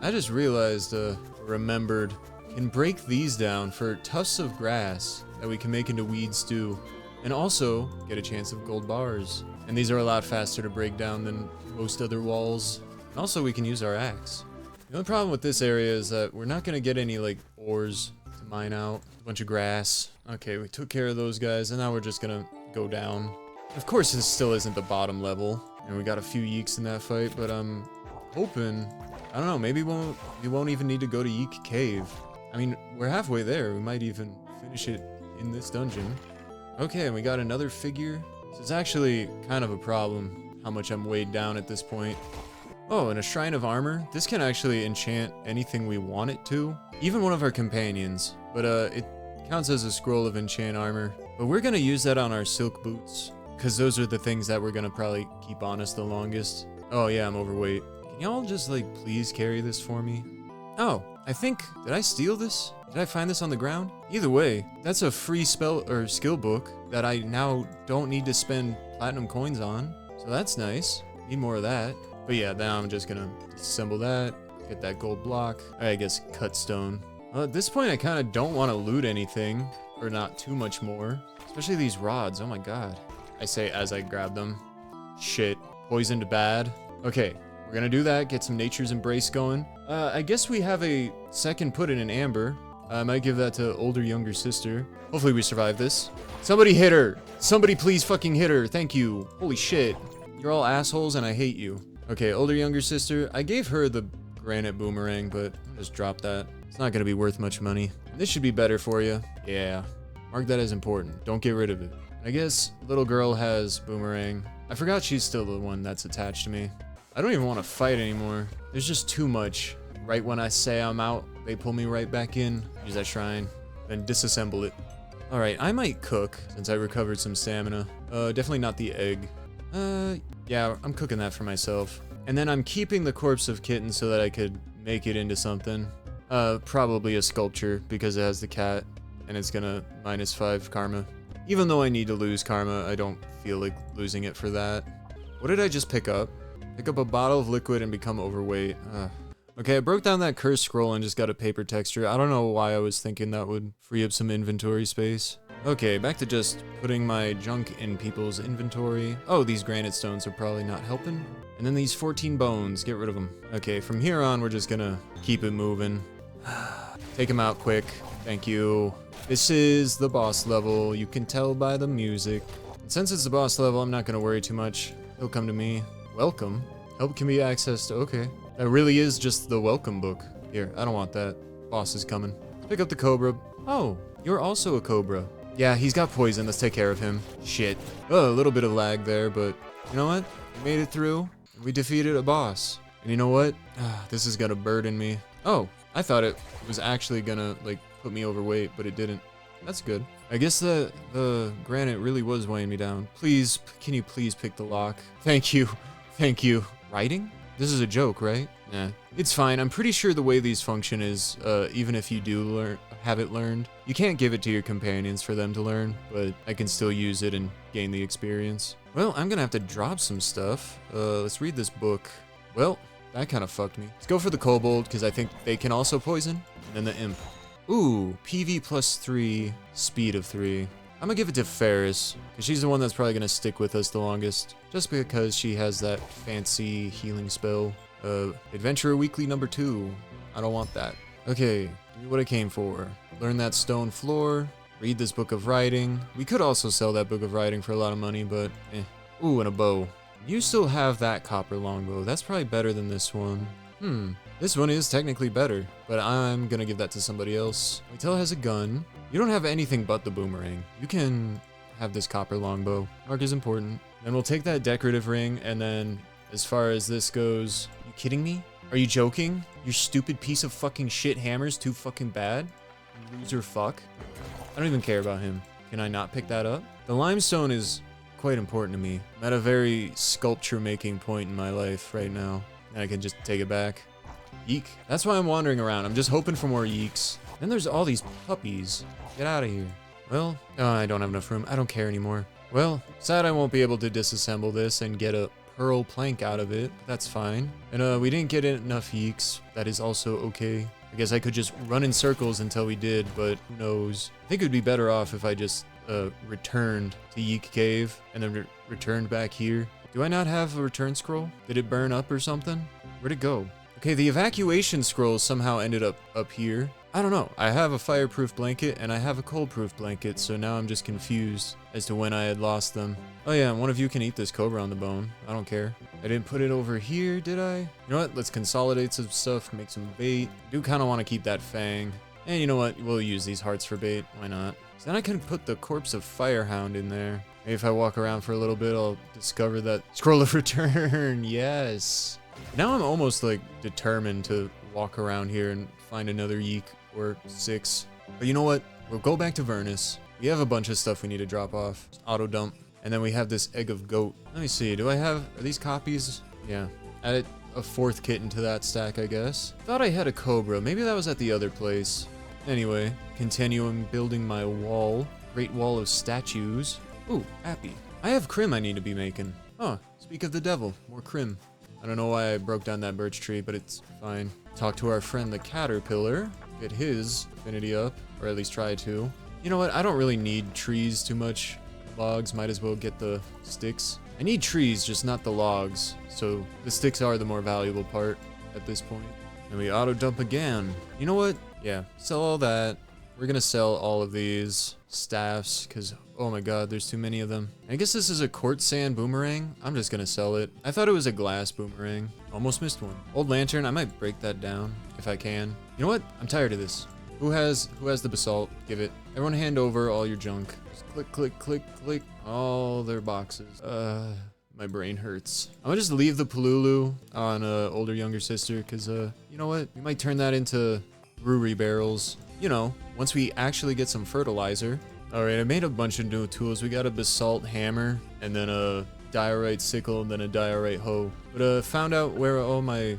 I just realized, remembered, can break these down for tufts of grass that we can make into weed stew, and also get a chance of gold bars. And these are a lot faster to break down than most other walls. And also we can use our axe. The only problem with this area is that we're not gonna get any, like, ores to mine out. A bunch of grass. Okay, we took care of those guys, and now we're just gonna go down. Of course, this still isn't the bottom level. And we got a few yeeks in that fight, but I'm hoping, I don't know, maybe we won't even need to go to Yeek Cave. I mean, we're halfway there. We might even finish it in this dungeon. Okay, and we got another figure. This is actually kind of a problem, how much I'm weighed down at this point. Oh, and a Shrine of Armor. This can actually enchant anything we want it to. Even one of our companions. But it counts as a scroll of enchant armor. But we're gonna use that on our silk boots, because those are the things that we're gonna probably keep on us the longest. Oh yeah, I'm overweight. Can y'all just, like, please carry this for me? Oh, I think, did I steal this? Did I find this on the ground? Either way, that's a free spell or skill book that I now don't need to spend platinum coins on. So that's nice. Need more of that. But yeah, now I'm just gonna disassemble that, get that gold block. I guess cut stone. Well, at this point I kind of don't want to loot anything, or not too much more. Especially these rods, oh my god. I say as I grab them. Shit. Poisoned bad. Okay, we're gonna do that, get some Nature's Embrace going. I guess we have a second put in an amber. I might give that to older younger sister. Hopefully we survive this. Somebody hit her! Somebody please fucking hit her, thank you. Holy shit. You're all assholes and I hate you. Okay, older younger sister. I gave her the granite boomerang, but I'll just drop that. It's not gonna be worth much money. This should be better for you. Yeah. Mark that as important. Don't get rid of it. I guess little girl has boomerang. I forgot she's still the one that's attached to me. I don't even want to fight anymore. There's just too much. Right when I say I'm out, they pull me right back in. Use that shrine. Then disassemble it. Alright, I might cook since I recovered some stamina. Definitely not the egg. Yeah, I'm cooking that for myself. And then I'm keeping the corpse of kitten so that I could make it into something. Probably a sculpture because it has the cat and it's gonna -5 karma. Even though I need to lose karma, I don't feel like losing it for that. What did I just pick up? Pick up a bottle of liquid and become overweight. Okay, I broke down that cursed scroll and just got a paper texture. I don't know why I was thinking that would free up some inventory space. Okay, back to just putting my junk in people's inventory. Oh, these granite stones are probably not helping. And then these 14 bones, get rid of them. Okay, from here on, we're just gonna keep it moving. Take them out quick. Thank you. This is the boss level. You can tell by the music. And since it's the boss level, I'm not gonna worry too much. He'll come to me. Welcome. Help can be accessed. Okay. That really is just the welcome book. Here, I don't want that. Boss is coming. Pick up the cobra. Oh, you're also a cobra. Yeah, he's got poison. Let's take care of him. Shit. Oh, a little bit of lag there, but you know what? We made it through. We defeated a boss. And you know what? This is gonna burden me. Oh, I thought it was actually gonna, like, put me overweight, but it didn't. That's good. I guess the granite really was weighing me down. Please, can you please pick the lock? Thank you. Thank you. Writing? This is a joke, right? Nah. It's fine. I'm pretty sure the way these function is, even if you do have it learned, you can't give it to your companions for them to learn, but I can still use it and gain the experience. Well, I'm gonna have to drop some stuff. Let's read this book. Well, that kind of fucked me. Let's go for the kobold, because I think they can also poison. And then the imp. Ooh, PV +3, speed of 3. I'm gonna give it to Ferris, because she's the one that's probably gonna stick with us the longest. Just because she has that fancy healing spell. Adventurer Weekly number 2. I don't want that. Okay, give me what I came for. Learn that stone floor. Read this book of writing. We could also sell that book of writing for a lot of money, but eh. Ooh, and a bow. You still have that copper longbow. That's probably better than this one. This one is technically better, but I'm gonna give that to somebody else. Waitel has a gun. You don't have anything but the boomerang. You can have this copper longbow. Mark is important. Then we'll take that decorative ring, and then as far as this goes, you kidding me? Are you joking? Your stupid piece of fucking shit hammer's too fucking bad? You loser fuck. I don't even care about him. Can I not pick that up? The limestone is quite important to me. I'm at a very sculpture making point in my life right now, and I can just take it back. Yeek. That's why I'm wandering around. I'm just hoping for more yeeks. Then there's all these puppies. Get out of here. Well, I don't have enough room. I don't care anymore. Well, sad I won't be able to disassemble this and get a pearl plank out of it. But that's fine. And we didn't get enough yeeks. That is also okay. I guess I could just run in circles until we did, but who knows. I think it would be better off if I just returned to Yeek Cave and then returned back here. Do I not have a return scroll? Did it burn up or something? Where'd it go? Okay, the evacuation scroll somehow ended up here. I don't know. I have a fireproof blanket and I have a cold-proof blanket, so now I'm just confused as to when I had lost them. Oh yeah, and one of you can eat this cobra on the bone. I don't care. I didn't put it over here, did I? You know what? Let's consolidate some stuff, make some bait. I do kind of want to keep that fang. And you know what? We'll use these hearts for bait. Why not? So then I can put the corpse of Firehound in there. Maybe if I walk around for a little bit, I'll discover that scroll of return. Yes. Now I'm almost like determined to walk around here and find another yeek or 6. But you know what? We'll go back to Vernus. We have a bunch of stuff we need to drop off. Just auto dump. And then we have this egg of goat. Let me see. Are these copies? Yeah. Add a 4th kitten to that stack, I guess. Thought I had a cobra. Maybe that was at the other place. Anyway, continuing building my wall. Great wall of statues. Ooh, Appy. I have crim I need to be making. Oh, speak of the devil. More crim. I don't know why I broke down that birch tree, but it's fine. Talk to our friend the caterpillar. Get his affinity up, or at least try to. You know what? I don't really need trees too much. Logs, might as well get the sticks. I need trees, just not the logs. So the sticks are the more valuable part at this point. And we auto dump again. You know what? Yeah, sell all that. We're gonna sell all of these staffs, because, oh my god, there's too many of them. I guess this is a quartz sand boomerang. I'm just gonna sell it. I thought it was a glass boomerang. Almost missed one. Old lantern, I might break that down, if I can. You know what? I'm tired of this. Who has the basalt? Give it. Everyone hand over all your junk. Just click, click, click, click. All their boxes. My brain hurts. I'm gonna just leave the Palulu on older younger sister, because you know what? We might turn that into brewery barrels. You know, once we actually get some fertilizer. Alright, I made a bunch of new tools. We got a basalt hammer, and then a diorite sickle, and then a diorite hoe. But found out where all my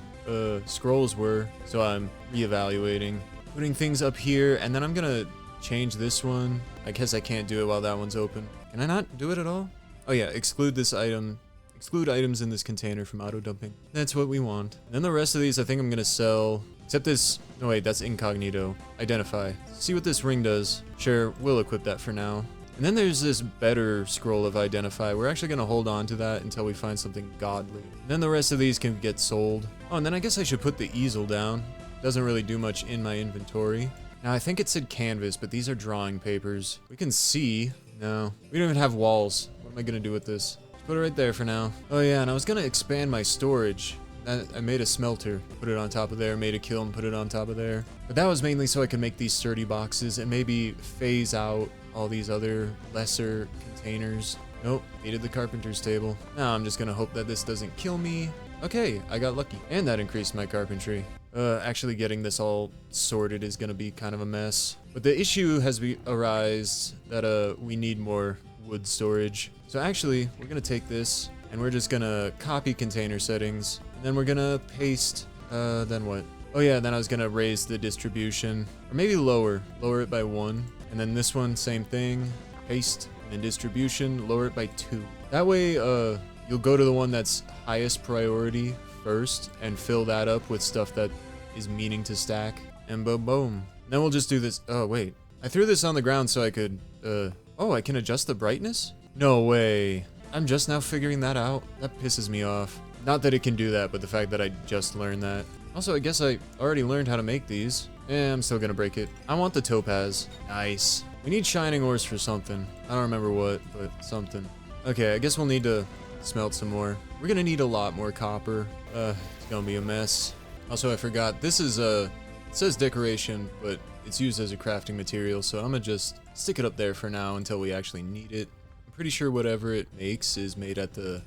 scrolls were, so I'm reevaluating. Putting things up here, and then I'm gonna change this one. I guess I can't do it while that one's open. Can I not do it at all? Oh yeah, exclude this item. Exclude items in this container from auto dumping. That's what we want. And then the rest of these I think I'm gonna sell. Except this, no wait, that's incognito. Identify. See what this ring does. Sure, we'll equip that for now. And then there's this better scroll of identify. We're actually gonna hold on to that until we find something godly. And then the rest of these can get sold. Oh, and then I guess I should put the easel down. Doesn't really do much in my inventory. Now I think it said canvas, but these are drawing papers. We can see. No, we don't even have walls. What am I gonna do with this? Just put it right there for now. Oh yeah, and I was gonna expand my storage. I made a smelter, put it on top of there, made a kiln, put it on top of there. But that was mainly so I could make these sturdy boxes and maybe phase out all these other lesser containers. Nope, needed the carpenter's table. Now I'm just gonna hope that this doesn't kill me. Okay, I got lucky. And that increased my carpentry. Actually getting this all sorted is gonna be kind of a mess. But the issue has arisen that, we need more wood storage. So actually, we're gonna take this, and we're just gonna copy container settings, and then we're gonna paste, then what? Oh yeah, then I was gonna raise the distribution, or maybe lower it by 1. And then this one, same thing, paste, and then distribution, lower it by 2. That way, you'll go to the one that's highest priority first and fill that up with stuff that is meaning to stack, and boom, boom. Then we'll just do this. Oh, wait. I threw this on the ground so I could, oh, I can adjust the brightness? No way. I'm just now figuring that out. That pisses me off. Not that it can do that, but the fact that I just learned that. Also, I guess I already learned how to make these. I'm still gonna break it. I want the topaz. Nice. We need shining ores for something. I don't remember what, but something. Okay, I guess we'll need to smelt some more. We're gonna need a lot more copper. It's gonna be a mess. Also, I forgot, this is it says decoration, but it's used as a crafting material, so I'm gonna just stick it up there for now until we actually need it. I'm pretty sure whatever it makes is made at the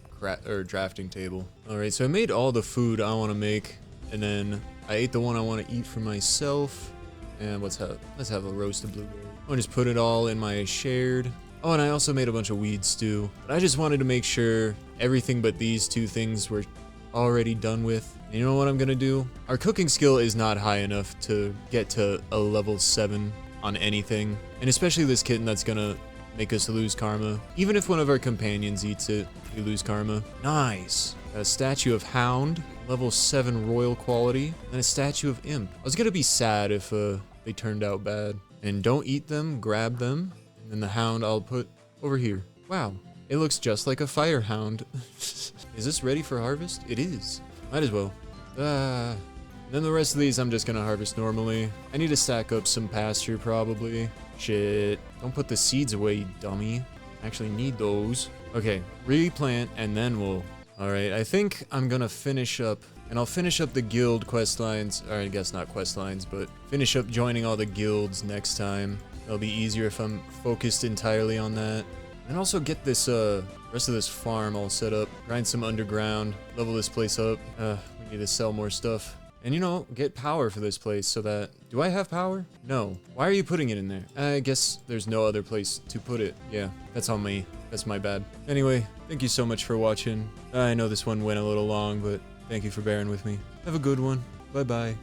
drafting table. Alright, so I made all the food I want to make, and then I ate the one I want to eat for myself. And let's have a roasted blueberry. I'll just put it all in my shared. Oh, and I also made a bunch of weed stew. But I just wanted to make sure everything but these 2 things were already done with. And you know what I'm gonna do? Our cooking skill is not high enough to get to a level 7 on anything. And especially this kitten that's gonna make us lose karma. Even if one of our companions eats it, we lose karma. Nice. A statue of Hound, level 7 royal quality, and a statue of Imp. I was gonna be sad if they turned out bad. And don't eat them, grab them. And then the Hound I'll put over here. Wow, it looks just like a fire hound. Is this ready for harvest? It is. Might as well. Then the rest of these I'm just gonna harvest normally. I need to stack up some pasture probably. Shit. Don't put the seeds away, you dummy. I actually need those. Okay, replant and then we'll... Alright, I think I'm gonna finish up, and I'll finish up the guild quest lines, or I guess not quest lines, but finish up joining all the guilds next time. It'll be easier if I'm focused entirely on that. And also get this, rest of this farm all set up, grind some underground, level this place up. We need to sell more stuff. And you know, get power for this place so that... Do I have power? No. Why are you putting it in there? I guess there's no other place to put it. Yeah, that's on me. That's my bad. Anyway, thank you so much for watching. I know this one went a little long, but thank you for bearing with me. Have a good one. Bye-bye.